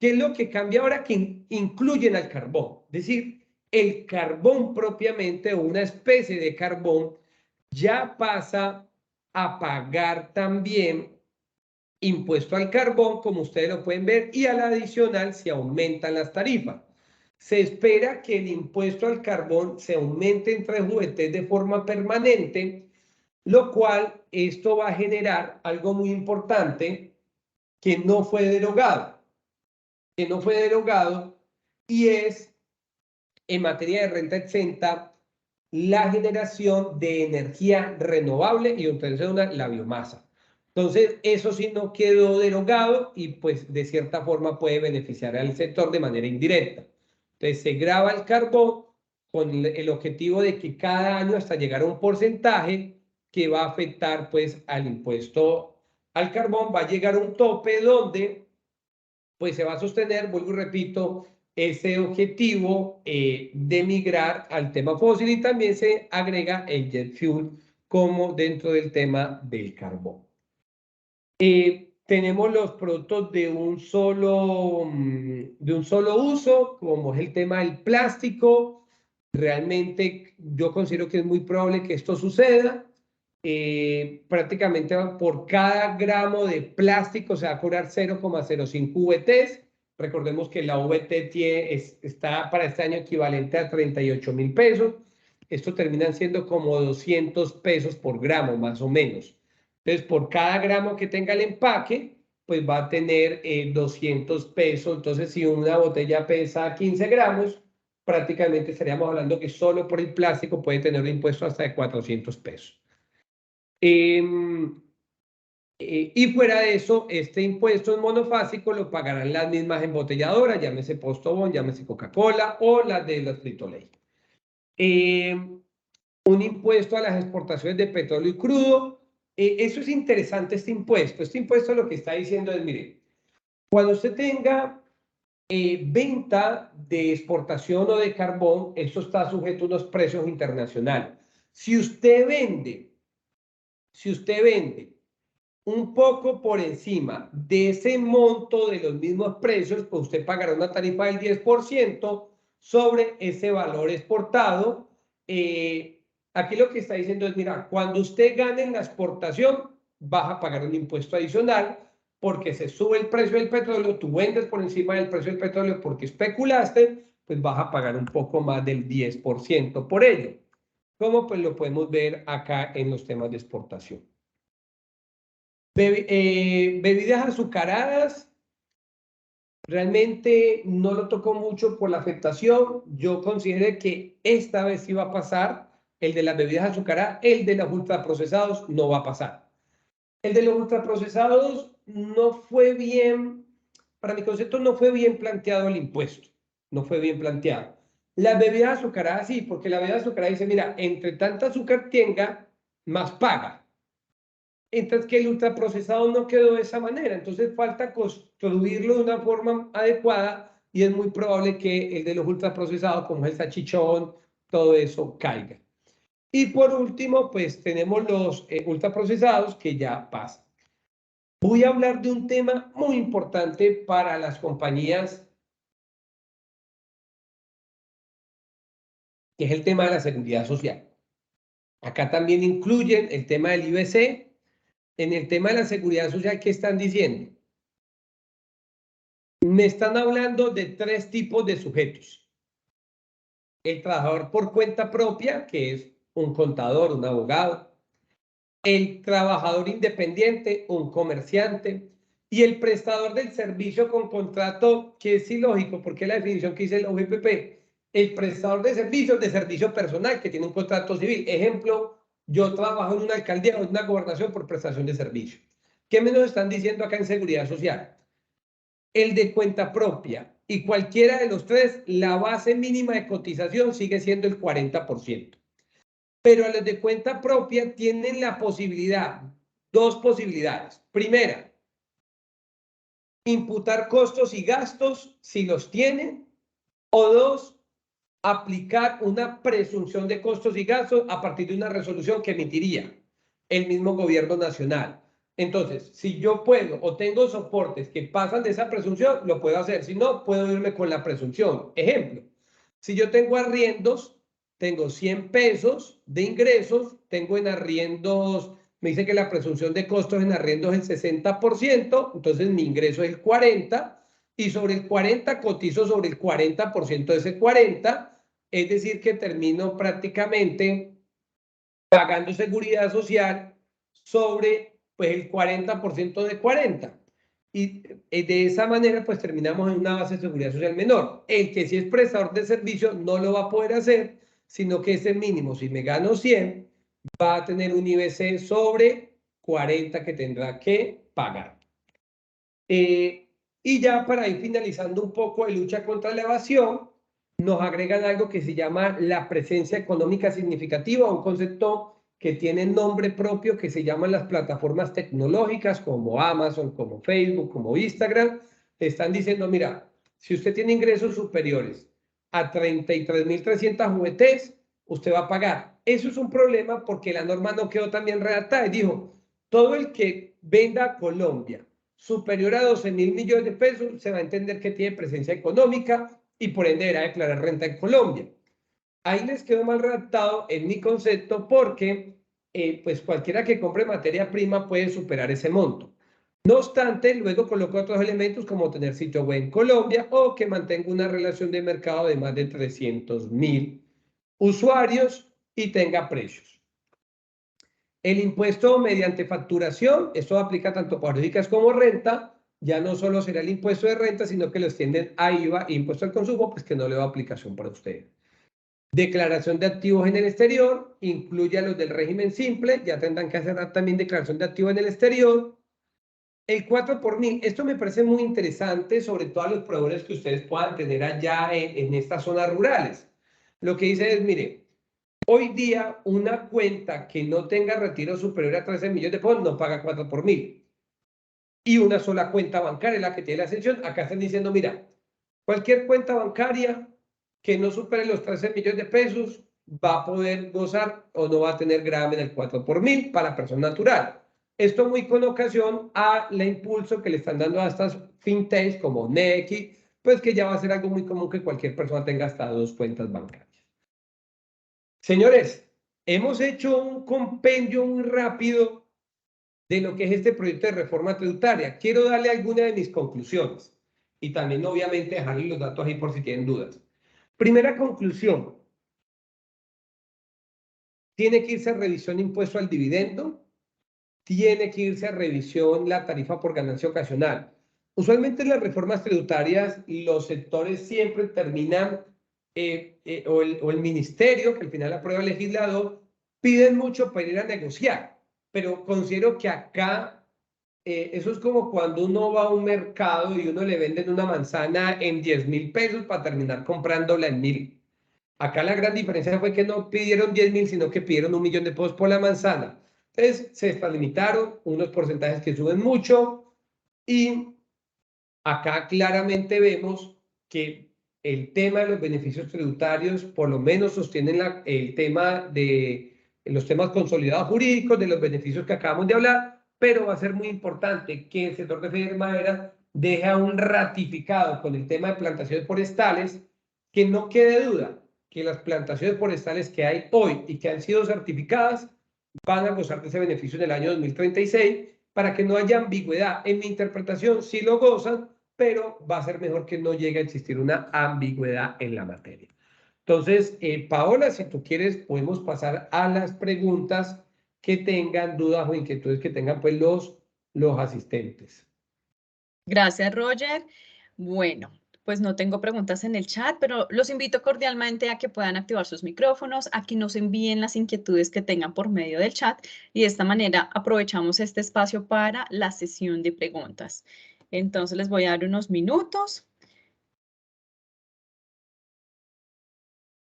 que es lo que cambia ahora que incluyen al carbón. Es decir, el carbón propiamente, o una especie de carbón, ya pasa a pagar también impuesto al carbón, como ustedes lo pueden ver, y al adicional se aumentan las tarifas. Se espera que el impuesto al carbón se aumente en 3 UVT de forma permanente, lo cual esto va a generar algo muy importante que no fue derogado, y es en materia de renta exenta la generación de energía renovable y entonces la biomasa. Entonces, eso sí no quedó derogado y pues de cierta forma puede beneficiar al sector de manera indirecta. Entonces, se grava el carbón con el objetivo de que cada año hasta llegar a un porcentaje que va a afectar pues al impuesto al carbón, va a llegar a un tope donde pues se va a sostener, vuelvo y repito, ese objetivo de migrar al tema fósil, y también se agrega el jet fuel como dentro del tema del carbón. Tenemos los productos de un solo uso, como es el tema del plástico. Realmente yo considero que es muy probable que esto suceda. Prácticamente por cada gramo de plástico se va a cobrar 0,05 VTs. Recordemos que la VT está para este año equivalente a 38.000 pesos. Esto terminan siendo como 200 pesos por gramo, más o menos. Entonces, por cada gramo que tenga el empaque, pues va a tener 200 pesos. Entonces, si una botella pesa 15 gramos, prácticamente estaríamos hablando que solo por el plástico puede tener un impuesto hasta de 400 pesos. Y fuera de eso, este impuesto en monofásico lo pagarán las mismas embotelladoras, llámese Postobón, llámese Coca-Cola o las de las Frito-Lay. Un impuesto a las exportaciones de petróleo y crudo. Eso es interesante, este impuesto. Este impuesto lo que está diciendo es, mire, cuando usted tenga venta de exportación o de carbón, esto está sujeto a unos precios internacionales. Si usted vende un poco por encima de ese monto de los mismos precios, pues usted pagará una tarifa del 10% sobre ese valor exportado. Aquí lo que está diciendo es, mira, cuando usted gane en la exportación, vas a pagar un impuesto adicional porque se sube el precio del petróleo, tú vendes por encima del precio del petróleo porque especulaste, pues vas a pagar un poco más del 10% por ello. Como pues lo podemos ver acá en los temas de exportación. Bebidas azucaradas, realmente no lo tocó mucho por la afectación. Yo considero que esta vez sí va a pasar el de las bebidas azucaradas, el de los ultraprocesados no va a pasar. El de los ultraprocesados no fue bien, para mi concepto no fue bien planteado el impuesto, no fue bien planteado. Las bebidas azucaradas sí, porque la bebida azucarada dice, mira, entre tanta azúcar tenga, más paga. Entonces, que el ultraprocesado no quedó de esa manera. Entonces, falta construirlo de una forma adecuada y es muy probable que el de los ultraprocesados, como el salchichón, todo eso caiga. Y por último, pues tenemos los ultraprocesados que ya pasan. Voy a hablar de un tema muy importante para las compañías, que es el tema de la seguridad social. Acá también incluyen el tema del IBC. En el tema de la seguridad social, ¿qué están diciendo? Me están hablando de 3 tipos de sujetos. El trabajador por cuenta propia, que es un contador, un abogado. El trabajador independiente, un comerciante. Y el prestador del servicio con contrato, que es ilógico, porque la definición que dice la UGPP, el prestador de servicio personal que tiene un contrato civil. Ejemplo, yo trabajo en una alcaldía o en una gobernación por prestación de servicio. ¿Qué me nos están diciendo acá en Seguridad Social? El de cuenta propia y cualquiera de los tres, la base mínima de cotización sigue siendo el 40%. Pero a los de cuenta propia tienen la posibilidad, dos posibilidades. Primera, imputar costos y gastos si los tienen, o dos, aplicar una presunción de costos y gastos a partir de una resolución que emitiría el mismo gobierno nacional. Entonces, si yo puedo o tengo soportes que pasan de esa presunción, lo puedo hacer. Si no, puedo irme con la presunción. Ejemplo, si yo tengo arriendos, tengo 100 pesos de ingresos, tengo en arriendos, me dice que la presunción de costos en arriendos es el 60%, entonces mi ingreso es el 40%, y sobre el 40 cotizo sobre el 40% de ese 40, es decir, que termino prácticamente pagando seguridad social sobre pues el 40% de 40. Y de esa manera pues terminamos en una base de seguridad social menor. El que sí es prestador de servicio no lo va a poder hacer, sino que ese mínimo, si me gano 100, va a tener un IBC sobre 40 que tendrá que pagar. Y ya para ir finalizando un poco de lucha contra la evasión, nos agregan algo que se llama la presencia económica significativa, un concepto que tiene nombre propio, que se llaman las plataformas tecnológicas como Amazon, como Facebook, como Instagram. Están diciendo, mira, si usted tiene ingresos superiores a 33.300 VTs, usted va a pagar. Eso es un problema porque la norma no quedó tan bien redactada y dijo, todo el que venda a Colombia superior a 12.000 millones de pesos, se va a entender que tiene presencia económica y por ende deberá declarar renta en Colombia. Ahí les quedó mal redactado en mi concepto porque pues cualquiera que compre materia prima puede superar ese monto. No obstante, luego coloco otros elementos como tener sitio web en Colombia o que mantenga una relación de mercado de más de 300.000 usuarios y tenga precios. El impuesto mediante facturación, esto aplica tanto para ricas como renta, ya no solo será el impuesto de renta, sino que lo extienden a IVA e impuesto al consumo, pues que no le da aplicación para usted. Declaración de activos en el exterior, incluye a los del régimen simple, ya tendrán que hacer también declaración de activos en el exterior. El 4 por mil, esto me parece muy interesante, sobre todo a los proveedores que ustedes puedan tener allá en estas zonas rurales. Lo que dice es, mire, hoy día, una cuenta que no tenga retiro superior a 13 millones de pesos no paga 4 por mil. Y una sola cuenta bancaria es la que tiene la exención. Acá están diciendo, mira, cualquier cuenta bancaria que no supere los 13 millones de pesos va a poder gozar o no va a tener gravamen del 4 por mil para persona natural. Esto muy con ocasión a la impulso que le están dando a estas fintechs como Nequi, pues que ya va a ser algo muy común que cualquier persona tenga hasta 2 cuentas bancarias. Señores, hemos hecho un compendio muy rápido de lo que es este proyecto de reforma tributaria. Quiero darle algunas de mis conclusiones y también obviamente dejarles los datos ahí por si tienen dudas. Primera conclusión, tiene que irse a revisión impuesto al dividendo, tiene que irse a revisión la tarifa por ganancia ocasional. Usualmente en las reformas tributarias los sectores siempre terminan, o el ministerio, que al final aprueba el legislador, piden mucho para ir a negociar, pero considero que acá eso es como cuando uno va a un mercado y uno le venden una manzana en 10.000 pesos para terminar comprándola en 1.000. Acá la gran diferencia fue que no pidieron 10.000, sino que pidieron 1.000.000 de pesos por la manzana. Entonces se extralimitaron, unos porcentajes que suben mucho y acá claramente vemos que el tema de los beneficios tributarios por lo menos sostienen el tema de los temas consolidados jurídicos, de los beneficios que acabamos de hablar, pero va a ser muy importante que el sector de Feder Madera deje un ratificado con el tema de plantaciones forestales, que no quede duda que las plantaciones forestales que hay hoy y que han sido certificadas van a gozar de ese beneficio en el año 2036, para que no haya ambigüedad. En mi interpretación sí lo gozan, pero va a ser mejor que no llegue a existir una ambigüedad en la materia. Entonces, Paola, si tú quieres, podemos pasar a las preguntas que tengan dudas o inquietudes que tengan pues los asistentes. Gracias, Roger. Bueno, Pues no tengo preguntas en el chat, pero los invito cordialmente a que puedan activar sus micrófonos, a que nos envíen las inquietudes que tengan por medio del chat y de esta manera aprovechamos este espacio para la sesión de preguntas. Entonces les voy a dar unos minutos.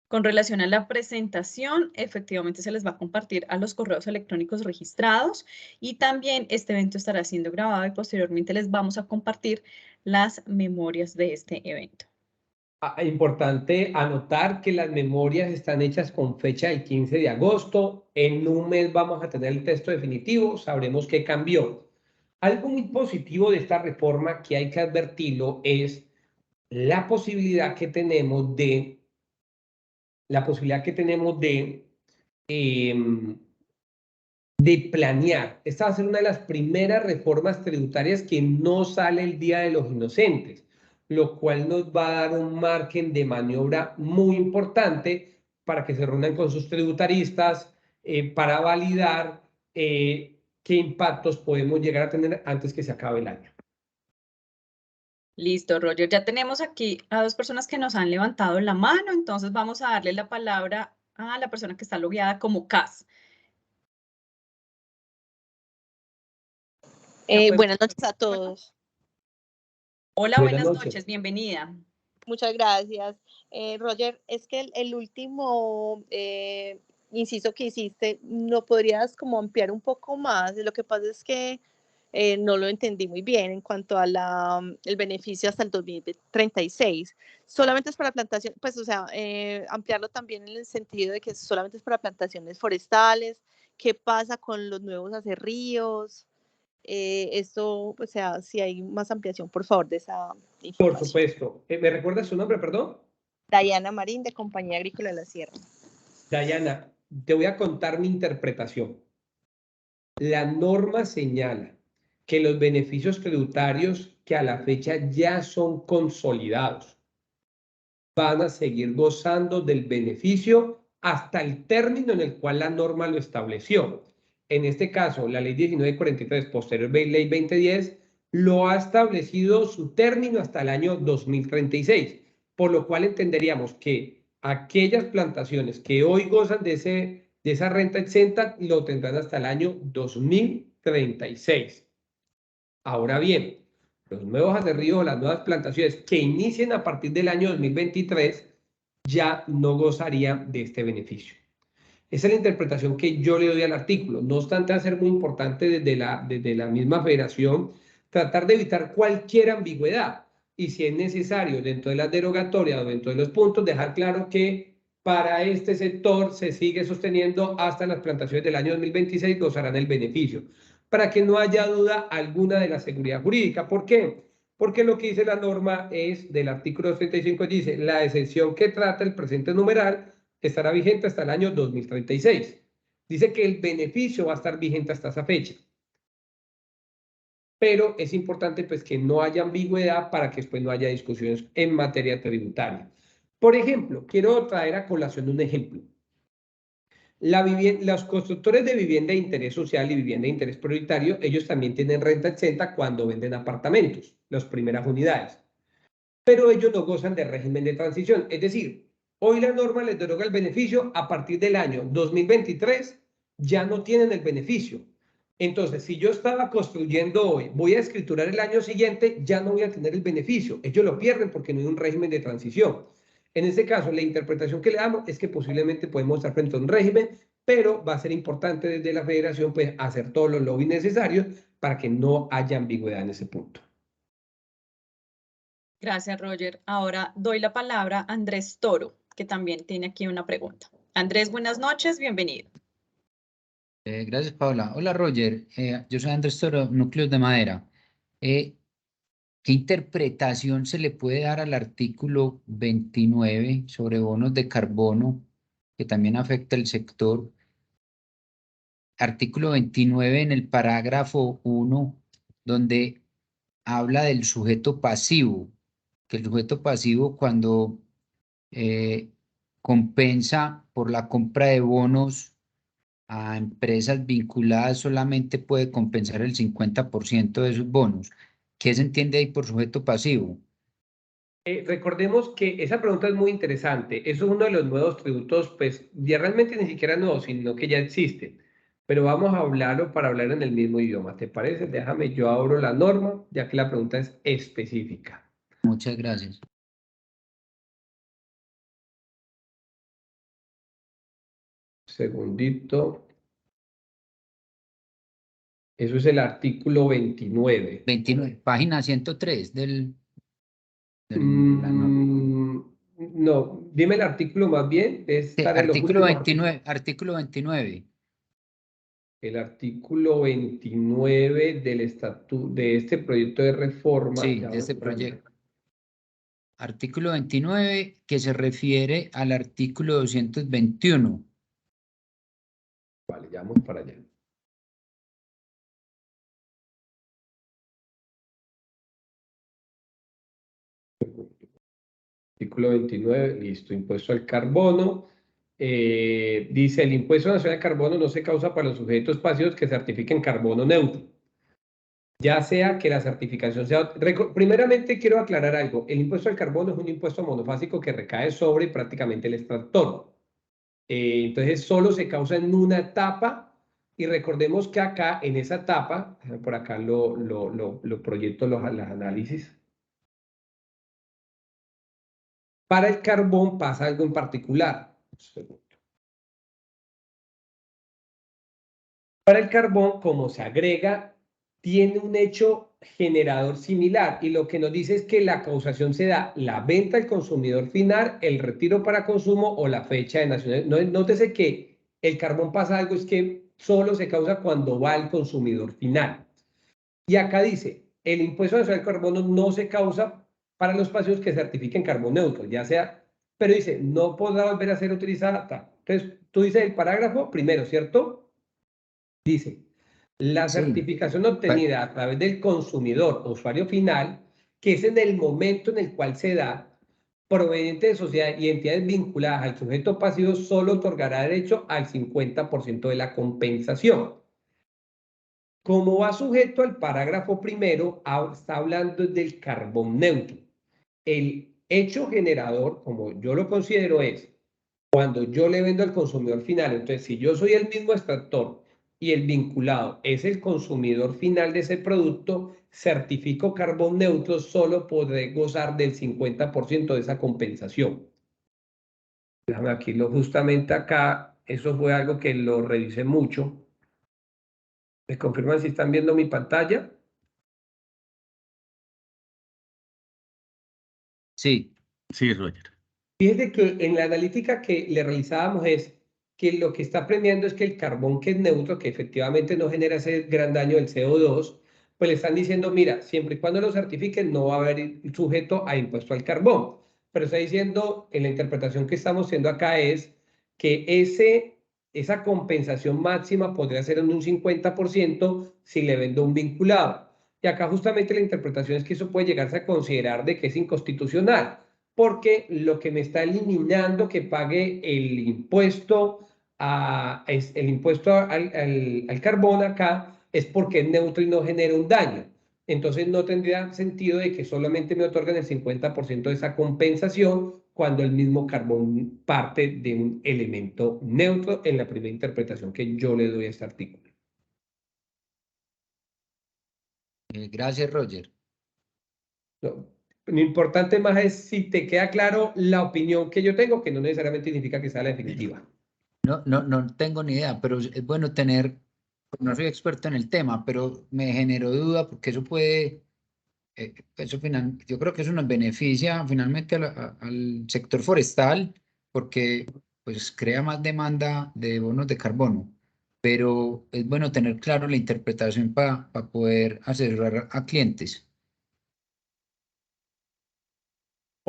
Con relación a la presentación, efectivamente se les va a compartir a los correos electrónicos registrados y también este evento estará siendo grabado y posteriormente les vamos a compartir las memorias de este evento. Importante anotar que las memorias están hechas con fecha del 15 de agosto. En un mes vamos a tener el texto definitivo, sabremos qué cambió. Algo muy positivo de esta reforma que hay que advertirlo es la posibilidad que tenemos de planear. Esta va a ser una de las primeras reformas tributarias que no sale el Día de los Inocentes, lo cual nos va a dar un margen de maniobra muy importante para que se reúnan con sus tributaristas, para validar qué impactos podemos llegar a tener antes que se acabe el año. Listo, Roger. Ya tenemos aquí a dos personas que nos han levantado la mano, entonces vamos a darle la palabra a la persona que está logueada como Cas. Buenas noches a todos. Hola, buenas noches, bienvenida. Muchas gracias. Roger, es que el último inciso que hiciste, ¿no podrías como ampliar un poco más? Lo que pasa es que no lo entendí muy bien en cuanto a el beneficio hasta el 2036. ¿Solamente es para plantación? Pues, o sea, ampliarlo también en el sentido de que solamente es para plantaciones forestales. ¿Qué pasa con los nuevos acerríos? Esto, o sea, si hay más ampliación, por favor, de esa información. Por supuesto. ¿Me recuerdas su nombre, perdón? Dayana Marín, de Compañía Agrícola de la Sierra. Dayana, te voy a contar mi interpretación. La norma señala que los beneficios tributarios que a la fecha ya son consolidados van a seguir gozando del beneficio hasta el término en el cual la norma lo estableció. En este caso, la ley 1943, posterior ley 2010, lo ha establecido su término hasta el año 2036, por lo cual entenderíamos que aquellas plantaciones que hoy gozan de esa renta exenta lo tendrán hasta el año 2036. Ahora bien, los nuevos acerríos o las nuevas plantaciones que inicien a partir del año 2023 ya no gozarían de este beneficio. Esa es la interpretación que yo le doy al artículo. No obstante, va a ser muy importante desde la misma federación tratar de evitar cualquier ambigüedad y si es necesario dentro de las derogatorias o dentro de los puntos dejar claro que para este sector se sigue sosteniendo hasta las plantaciones del año 2026 gozarán el beneficio, para que no haya duda alguna de la seguridad jurídica. ¿Por qué? Porque lo que dice la norma es del artículo 35, dice la excepción que trata el presente numeral estará vigente hasta el año 2036. Dice que el beneficio va a estar vigente hasta esa fecha. Pero es importante pues que no haya ambigüedad para que después no haya discusiones en materia tributaria. Por ejemplo, quiero traer a colación un ejemplo. Los constructores de vivienda de interés social y vivienda de interés prioritario, ellos también tienen renta exenta cuando venden apartamentos, las primeras unidades. Pero ellos no gozan de régimen de transición. Es decir, hoy la norma les deroga el beneficio, a partir del año 2023 ya no tienen el beneficio. Entonces, si yo estaba construyendo hoy, voy a escriturar el año siguiente, ya no voy a tener el beneficio. Ellos lo pierden porque no hay un régimen de transición. En este caso, la interpretación que le damos es que posiblemente podemos estar frente a un régimen, pero va a ser importante desde la federación pues, hacer todos los lobbies necesarios para que no haya ambigüedad en ese punto. Gracias, Roger. Ahora doy la palabra a Andrés Toro, que también tiene aquí una pregunta. Andrés, buenas noches, bienvenido. Gracias, Paula. Hola, Roger. Yo soy Andrés Toro, Núcleos de Madera. ¿Qué interpretación se le puede dar al artículo 29 sobre bonos de carbono, que también afecta el sector? Artículo 29 en el parágrafo 1, donde habla del sujeto pasivo, que el sujeto pasivo cuando compensa por la compra de bonos a empresas vinculadas solamente puede compensar el 50% de sus bonos. ¿Qué se entiende ahí por sujeto pasivo? Recordemos que esa pregunta es muy interesante. Eso es uno de los nuevos tributos, pues ya realmente ni siquiera nuevos, sino que ya existen. Pero vamos a hablarlo para hablar en el mismo idioma. ¿Te parece? Déjame, yo abro la norma, ya que la pregunta es específica. Muchas gracias. Segundito. Eso es el artículo 29. 29, página 103 la norma. No, dime el artículo más bien. Debe estar en los Artículo últimos 29, artículo 29. El artículo 29 del estatuto de este proyecto de reforma. Sí, Ya de este voy para allá. proyecto. Artículo 29, que se refiere al artículo 221. Vale, ya vamos para allá. Artículo 29, listo. Impuesto al carbono. Dice, el impuesto nacional al carbono no se causa para los sujetos pasivos que certifiquen carbono neutro. Ya sea que la certificación sea... Primeramente quiero aclarar algo. El impuesto al carbono es un impuesto monofásico que recae sobre prácticamente el extractor. Entonces solo se causa en una etapa y recordemos que acá en esa etapa, por acá lo proyecto los análisis. Para el carbón pasa algo en particular. Para el carbón, como se agrega, tiene un hecho generador similar y lo que nos dice es que la causación se da la venta al consumidor final, el retiro para consumo o la fecha de nacionalidad. Nótese que el carbón pasa algo, es que solo se causa cuando va al consumidor final. Y acá dice, el impuesto nacional al carbono no se causa para los pasivos que certifiquen carbono neutro, ya sea, pero dice, no podrá volver a ser utilizada. Entonces, tú dices el parágrafo primero, ¿cierto? Dice, la Sí. certificación obtenida a través del consumidor o usuario final, que es en el momento en el cual se da, proveniente de sociedades y entidades vinculadas al sujeto pasivo, solo otorgará derecho al 50% de la compensación. Como va sujeto al parágrafo primero, está hablando del carbón neutro. El hecho generador, como yo lo considero, es cuando yo le vendo al consumidor final. Entonces, si yo soy el mismo extractor y el vinculado es el consumidor final de ese producto, certifico carbón neutro, solo podré gozar del 50% de esa compensación. Déjame aquí, justamente acá, eso fue algo que lo revisé mucho. ¿Me confirman si están viendo mi pantalla? Sí. Sí, Roger. Fíjese que en la analítica que le realizábamos es que lo que está premiando es que el carbón que es neutro, que efectivamente no genera ese gran daño del CO2, pues le están diciendo, mira, siempre y cuando lo certifiquen no va a haber sujeto a impuesto al carbón. Pero está diciendo, en la interpretación que estamos haciendo acá es que esa compensación máxima podría ser en un 50% si le vendo un vinculado. Y acá justamente la interpretación es que eso puede llegarse a considerar de que es inconstitucional, porque lo que me está eliminando que pague el impuesto, al carbón acá es porque es neutro y no genera un daño. Entonces no tendría sentido de que solamente me otorguen el 50% de esa compensación cuando el mismo carbón parte de un elemento neutro en la primera interpretación que yo le doy a este artículo. Gracias, Roger. Lo importante más es si te queda claro la opinión que yo tengo, que no necesariamente significa que sea la definitiva. No tengo ni idea, pero es bueno tener, no soy experto en el tema, pero me generó duda porque eso puede, yo creo que eso nos beneficia finalmente al sector forestal porque pues crea más demanda de bonos de carbono, pero es bueno tener claro la interpretación para poder asesorar a clientes.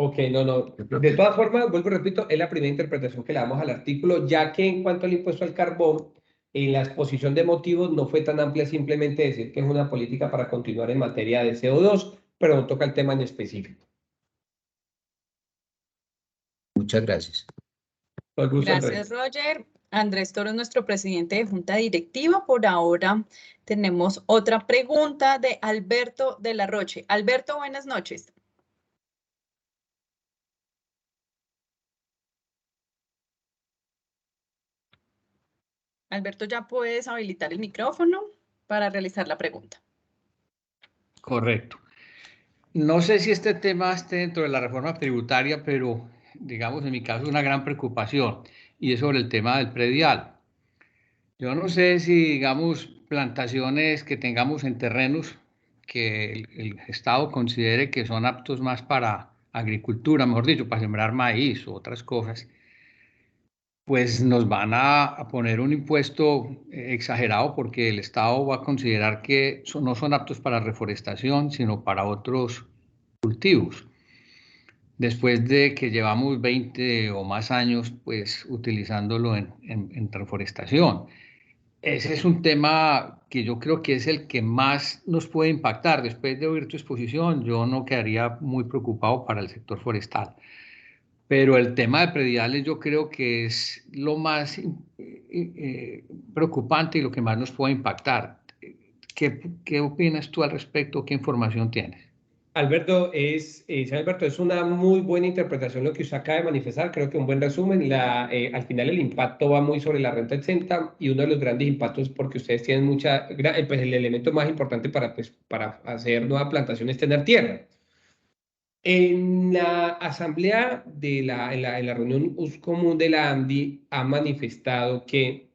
Ok, no. De todas formas, vuelvo y repito, es la primera interpretación que le damos al artículo, ya que en cuanto al impuesto al carbón, en la exposición de motivos no fue tan amplia simplemente decir que es una política para continuar en materia de CO2, pero no toca el tema en específico. Muchas gracias. Con gusto, Gracias, Andrés. Roger. Andrés Toro es nuestro presidente de Junta Directiva. Por ahora tenemos otra pregunta de Alberto de la Roche. Alberto, buenas noches. Alberto, ya puedes habilitar el micrófono para realizar la pregunta. Correcto. No sé si este tema esté dentro de la reforma tributaria, pero digamos en mi caso es una gran preocupación y es sobre el tema del predial. Yo no sé si, digamos, plantaciones que tengamos en terrenos que el Estado considere que son aptos más para agricultura, mejor dicho, para sembrar maíz u otras cosas, pues nos van a poner un impuesto exagerado porque el Estado va a considerar que no son aptos para reforestación, sino para otros cultivos. Después de que llevamos 20 o más años pues utilizándolo en reforestación. Ese es un tema que yo creo que es el que más nos puede impactar. Después de oír tu exposición, yo no quedaría muy preocupado para el sector forestal. Pero el tema de prediales yo creo que es lo más preocupante y lo que más nos puede impactar. ¿Qué opinas tú al respecto? ¿Qué información tienes? Alberto, Alberto, es una muy buena interpretación lo que usted acaba de manifestar. Creo que un buen resumen. Al final el impacto va muy sobre la renta exenta y uno de los grandes impactos porque ustedes tienen pues el elemento más importante para hacer nueva plantación es tener tierra. En la asamblea en la reunión común de la ANDI ha manifestado que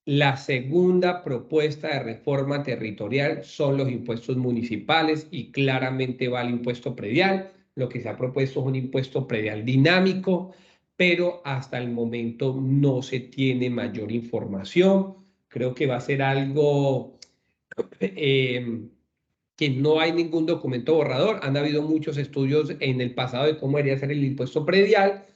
la segunda propuesta de reforma territorial son los impuestos municipales y claramente va el impuesto predial. Lo que se ha propuesto es un impuesto predial dinámico, pero hasta el momento no se tiene mayor información. Creo que va a ser algo que no hay ningún documento borrador. Han habido muchos estudios en el pasado de cómo debería ser el impuesto predial,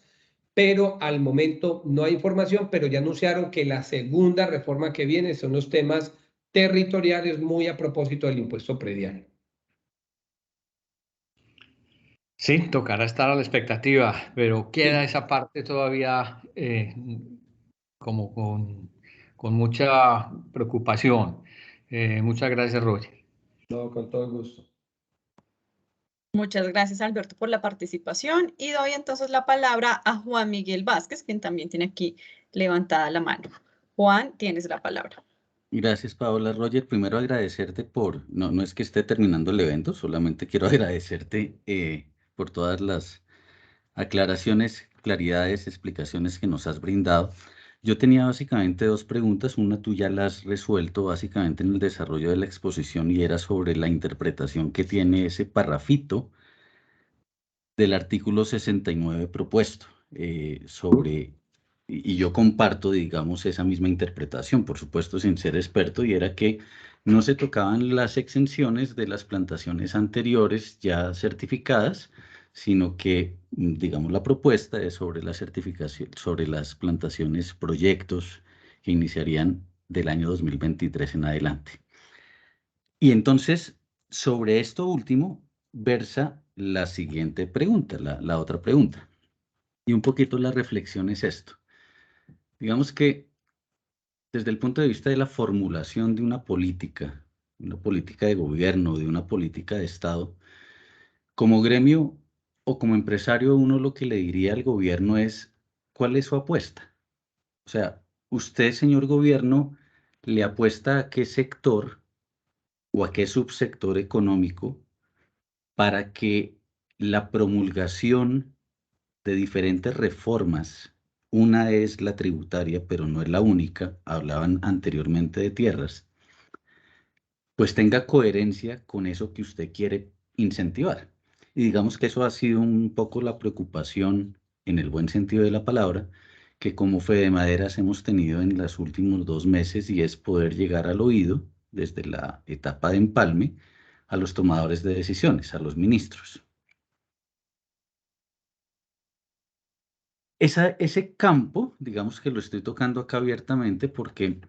pero al momento no hay información, pero ya anunciaron que la segunda reforma que viene son los temas territoriales muy a propósito del impuesto predial. Sí, tocará estar a la expectativa, pero queda Sí. esa parte todavía como con mucha preocupación. Muchas gracias, Roger. No, con todo gusto. Muchas gracias, Alberto, por la participación y doy entonces la palabra a Juan Miguel Vázquez, quien también tiene aquí levantada la mano. Juan, tienes la palabra. Gracias, Paola. Roger, primero agradecerte no es que esté terminando el evento, solamente quiero agradecerte por todas las aclaraciones, claridades, explicaciones que nos has brindado. Yo tenía básicamente dos preguntas, una tú ya la has resuelto básicamente en el desarrollo de la exposición y era sobre la interpretación que tiene ese parrafito del artículo 69 propuesto, y yo comparto, digamos, esa misma interpretación, por supuesto sin ser experto, y era que no se tocaban las exenciones de las plantaciones anteriores ya certificadas, sino que, digamos, la propuesta es sobre la certificación, sobre las plantaciones, proyectos que iniciarían del año 2023 en adelante. Y entonces, sobre esto último, versa la siguiente pregunta, la otra pregunta. Y un poquito la reflexión es esto. Digamos que desde el punto de vista de la formulación de una política de gobierno, de una política de Estado, como gremio o como empresario, uno lo que le diría al gobierno es, ¿cuál es su apuesta? O sea, usted, señor gobierno, le apuesta a qué sector o a qué subsector económico para que la promulgación de diferentes reformas, una es la tributaria, pero no es la única, hablaban anteriormente de tierras, pues tenga coherencia con eso que usted quiere incentivar. Y digamos que eso ha sido un poco la preocupación, en el buen sentido de la palabra, que como Fede Maderas hemos tenido en los últimos 2 meses, y es poder llegar al oído, desde la etapa de empalme, a los tomadores de decisiones, a los ministros. Ese campo, digamos que lo estoy tocando acá abiertamente porque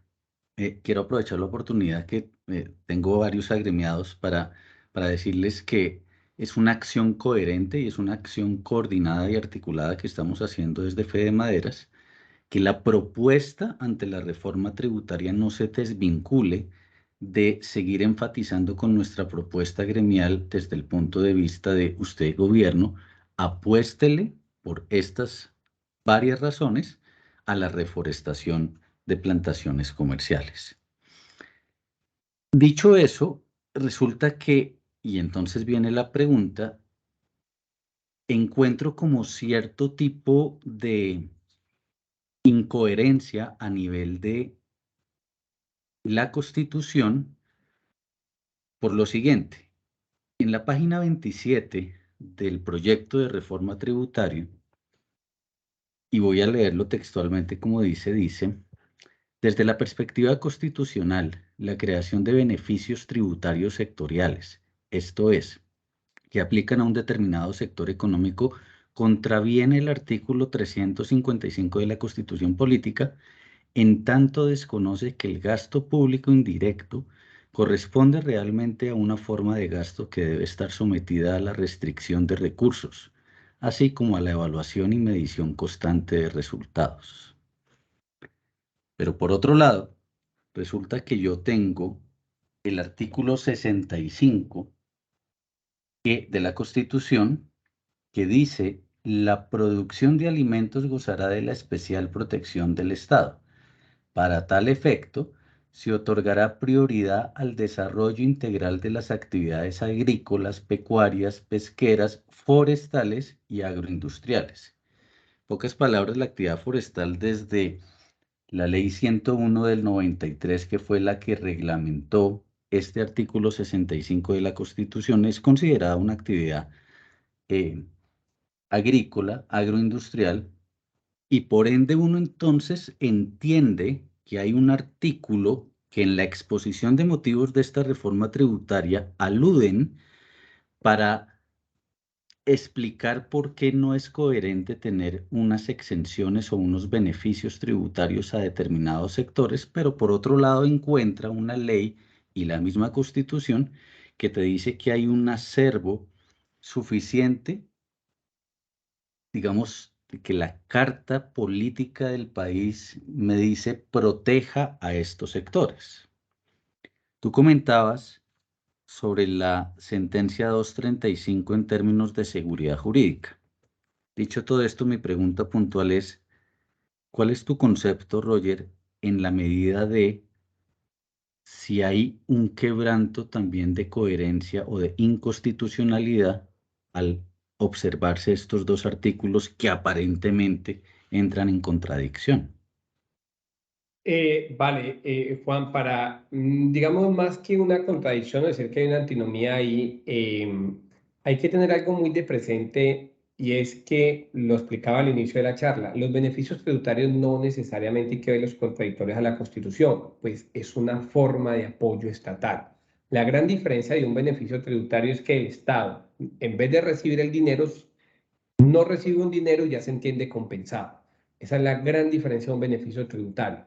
quiero aprovechar la oportunidad que tengo varios agremiados para decirles que es una acción coherente y es una acción coordinada y articulada que estamos haciendo desde Fede Maderas, que la propuesta ante la reforma tributaria no se desvincule de seguir enfatizando con nuestra propuesta gremial desde el punto de vista de usted, gobierno, apuéstele por estas varias razones a la reforestación de plantaciones comerciales. Dicho eso, resulta que, y entonces viene la pregunta, encuentro como cierto tipo de incoherencia a nivel de la Constitución por lo siguiente. En la página 27 del proyecto de reforma tributaria, y voy a leerlo textualmente como dice, desde la perspectiva constitucional, la creación de beneficios tributarios sectoriales, esto es, que aplican a un determinado sector económico, contraviene el artículo 355 de la Constitución Política, en tanto desconoce que el gasto público indirecto corresponde realmente a una forma de gasto que debe estar sometida a la restricción de recursos, así como a la evaluación y medición constante de resultados. Pero por otro lado, resulta que yo tengo el artículo 65 de la Constitución que dice: la producción de alimentos gozará de la especial protección del Estado. Para tal efecto, se otorgará prioridad al desarrollo integral de las actividades agrícolas, pecuarias, pesqueras, forestales y agroindustriales. En pocas palabras, la actividad forestal desde la Ley 101 del 93, que fue la que reglamentó este artículo 65 de la Constitución, es considerada una actividad agrícola, agroindustrial, y por ende uno entonces entiende que hay un artículo que en la exposición de motivos de esta reforma tributaria aluden para explicar por qué no es coherente tener unas exenciones o unos beneficios tributarios a determinados sectores, pero por otro lado encuentra una ley y la misma Constitución que te dice que hay un acervo suficiente, digamos, que la carta política del país me dice proteja a estos sectores. Tú comentabas sobre la sentencia 235 en términos de seguridad jurídica. Dicho todo esto, mi pregunta puntual es, ¿cuál es tu concepto, Roger, en la medida de si hay un quebranto también de coherencia o de inconstitucionalidad al observarse estos dos artículos que aparentemente entran en contradicción? Vale, Juan, digamos, más que una contradicción, o decir que hay una antinomía ahí, hay que tener algo muy de presente y es que lo explicaba al inicio de la charla, los beneficios tributarios no necesariamente hay que verlos contradictorios a la Constitución, pues es una forma de apoyo estatal. La gran diferencia de un beneficio tributario es que el Estado, en vez de recibir el dinero, no recibe un dinero y ya se entiende compensado. Esa es la gran diferencia de un beneficio tributario.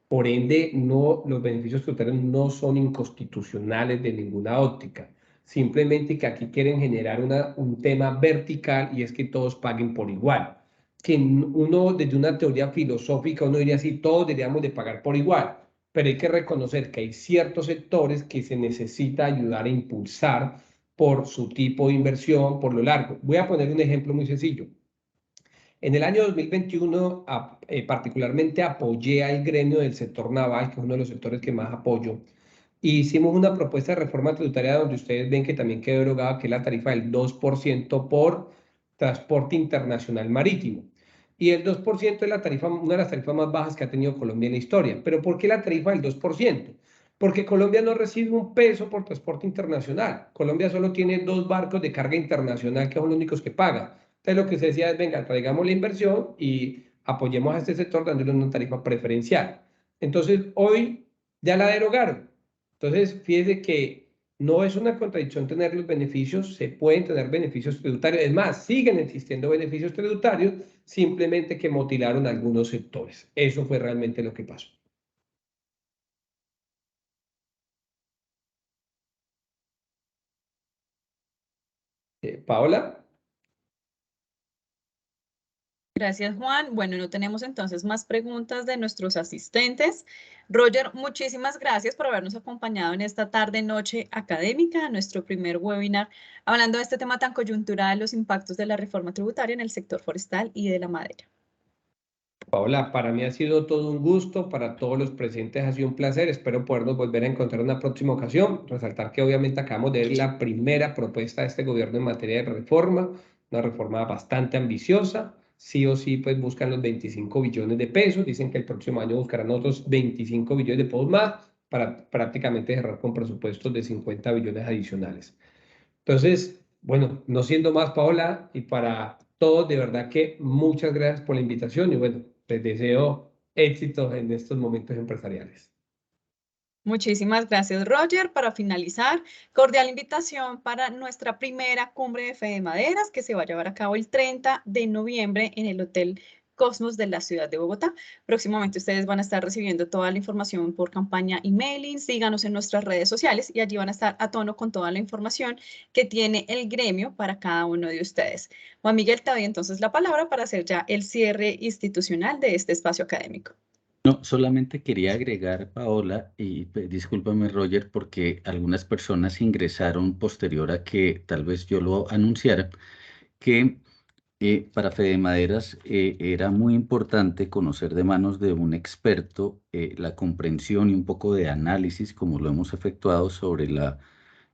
Por ende, los beneficios tributarios no son inconstitucionales de ninguna óptica. Simplemente que aquí quieren generar un tema vertical y es que todos paguen por igual. Que uno, desde una teoría filosófica, uno diría así, todos deberíamos de pagar por igual. Pero hay que reconocer que hay ciertos sectores que se necesita ayudar a impulsar por su tipo de inversión, por lo largo. Voy a poner un ejemplo muy sencillo. En el año 2021, particularmente apoyé al gremio del sector naval, que es uno de los sectores que más apoyo. Hicimos una propuesta de reforma tributaria donde ustedes ven que también quedó derogada, que es la tarifa del 2% por transporte internacional marítimo. Y el 2% es la tarifa, una de las tarifas más bajas que ha tenido Colombia en la historia. ¿Pero por qué la tarifa del 2%? Porque Colombia no recibe un peso por transporte internacional. Colombia solo tiene 2 barcos de carga internacional que son los únicos que pagan. Entonces lo que se decía es, venga, traigamos la inversión y apoyemos a este sector dándole una tarifa preferencial. Entonces hoy ya la derogaron. Entonces fíjese que no es una contradicción tener los beneficios, se pueden tener beneficios tributarios. Es más, siguen existiendo beneficios tributarios, simplemente que mutilaron algunos sectores. Eso fue realmente lo que pasó. Paola. Gracias, Juan. Bueno, no tenemos entonces más preguntas de nuestros asistentes. Roger, muchísimas gracias por habernos acompañado en esta tarde-noche académica, nuestro primer webinar, hablando de este tema tan coyuntural, los impactos de la reforma tributaria en el sector forestal y de la madera. Paola, para mí ha sido todo un gusto, para todos los presentes ha sido un placer, espero podernos volver a encontrar en una próxima ocasión, resaltar que obviamente acabamos de ver la primera propuesta de este gobierno en materia de reforma, una reforma bastante ambiciosa, sí o sí pues buscan los 25 billones de pesos, dicen que el próximo año buscarán otros 25 billones de pesos más para prácticamente cerrar con presupuestos de 50 billones adicionales. Entonces, bueno, no siendo más, Paola, y para todos, de verdad que muchas gracias por la invitación y bueno, les deseo éxito en estos momentos empresariales. Muchísimas gracias, Roger. Para finalizar, cordial invitación para nuestra primera cumbre de Fede Maderas que se va a llevar a cabo el 30 de noviembre en el Hotel Cosmos de la ciudad de Bogotá. Próximamente ustedes van a estar recibiendo toda la información por campaña emailing. Síganos en nuestras redes sociales y allí van a estar a tono con toda la información que tiene el gremio para cada uno de ustedes. Juan Miguel, te doy entonces la palabra para hacer ya el cierre institucional de este espacio académico. No, solamente quería agregar, Paola, y discúlpame, Roger, porque algunas personas ingresaron posterior a que tal vez yo lo anunciara, que para Fede Maderas era muy importante conocer de manos de un experto la comprensión y un poco de análisis, como lo hemos efectuado sobre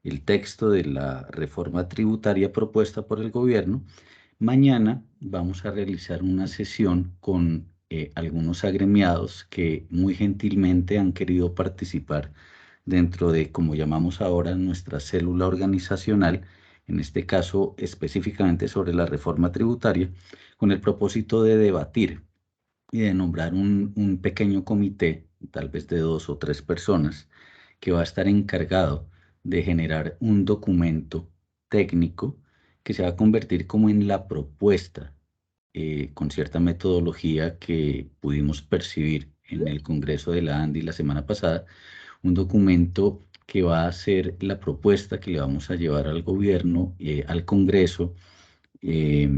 el texto de la reforma tributaria propuesta por el gobierno. Mañana vamos a realizar una sesión con algunos agremiados que muy gentilmente han querido participar dentro de, como llamamos ahora, nuestra célula organizacional, en este caso específicamente sobre la reforma tributaria, con el propósito de debatir y de nombrar un pequeño comité, tal vez de 2 o 3 personas, que va a estar encargado de generar un documento técnico que se va a convertir como en la propuesta con cierta metodología que pudimos percibir en el Congreso de la ANDI la semana pasada, un documento que va a ser la propuesta que le vamos a llevar al gobierno, al Congreso, eh,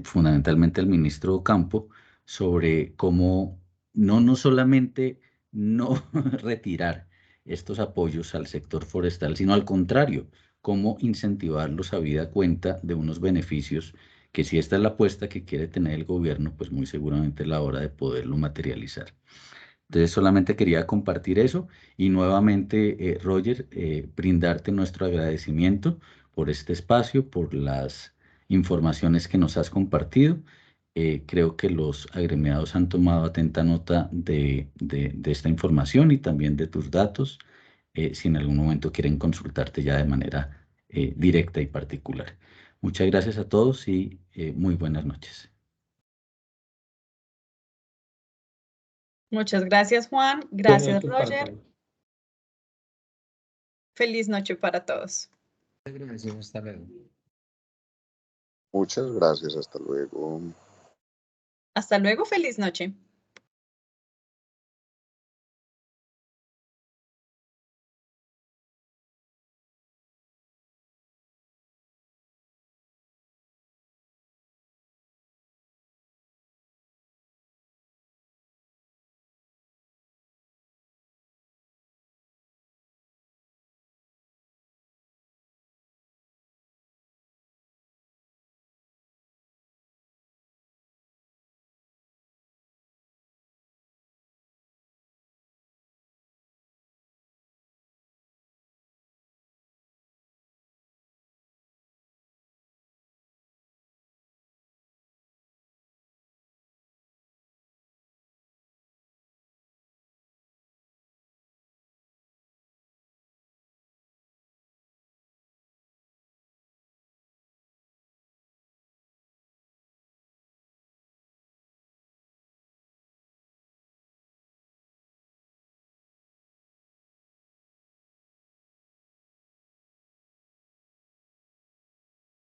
fundamentalmente al ministro Ocampo, sobre cómo no solamente no retirar estos apoyos al sector forestal, sino al contrario, cómo incentivarlos a vida cuenta de unos beneficios que si esta es la apuesta que quiere tener el gobierno, pues muy seguramente es la hora de poderlo materializar. Entonces solamente quería compartir eso y nuevamente, Roger, brindarte nuestro agradecimiento por este espacio, por las informaciones que nos has compartido. Creo que los agremiados han tomado atenta nota de esta información y también de tus datos, si en algún momento quieren consultarte ya de manera directa y particular. Muchas gracias a todos y muy buenas noches. Muchas gracias, Juan. Gracias, Roger. Parte. Feliz noche para todos. Gracias, hasta luego. Muchas gracias, hasta luego. Hasta luego, feliz noche.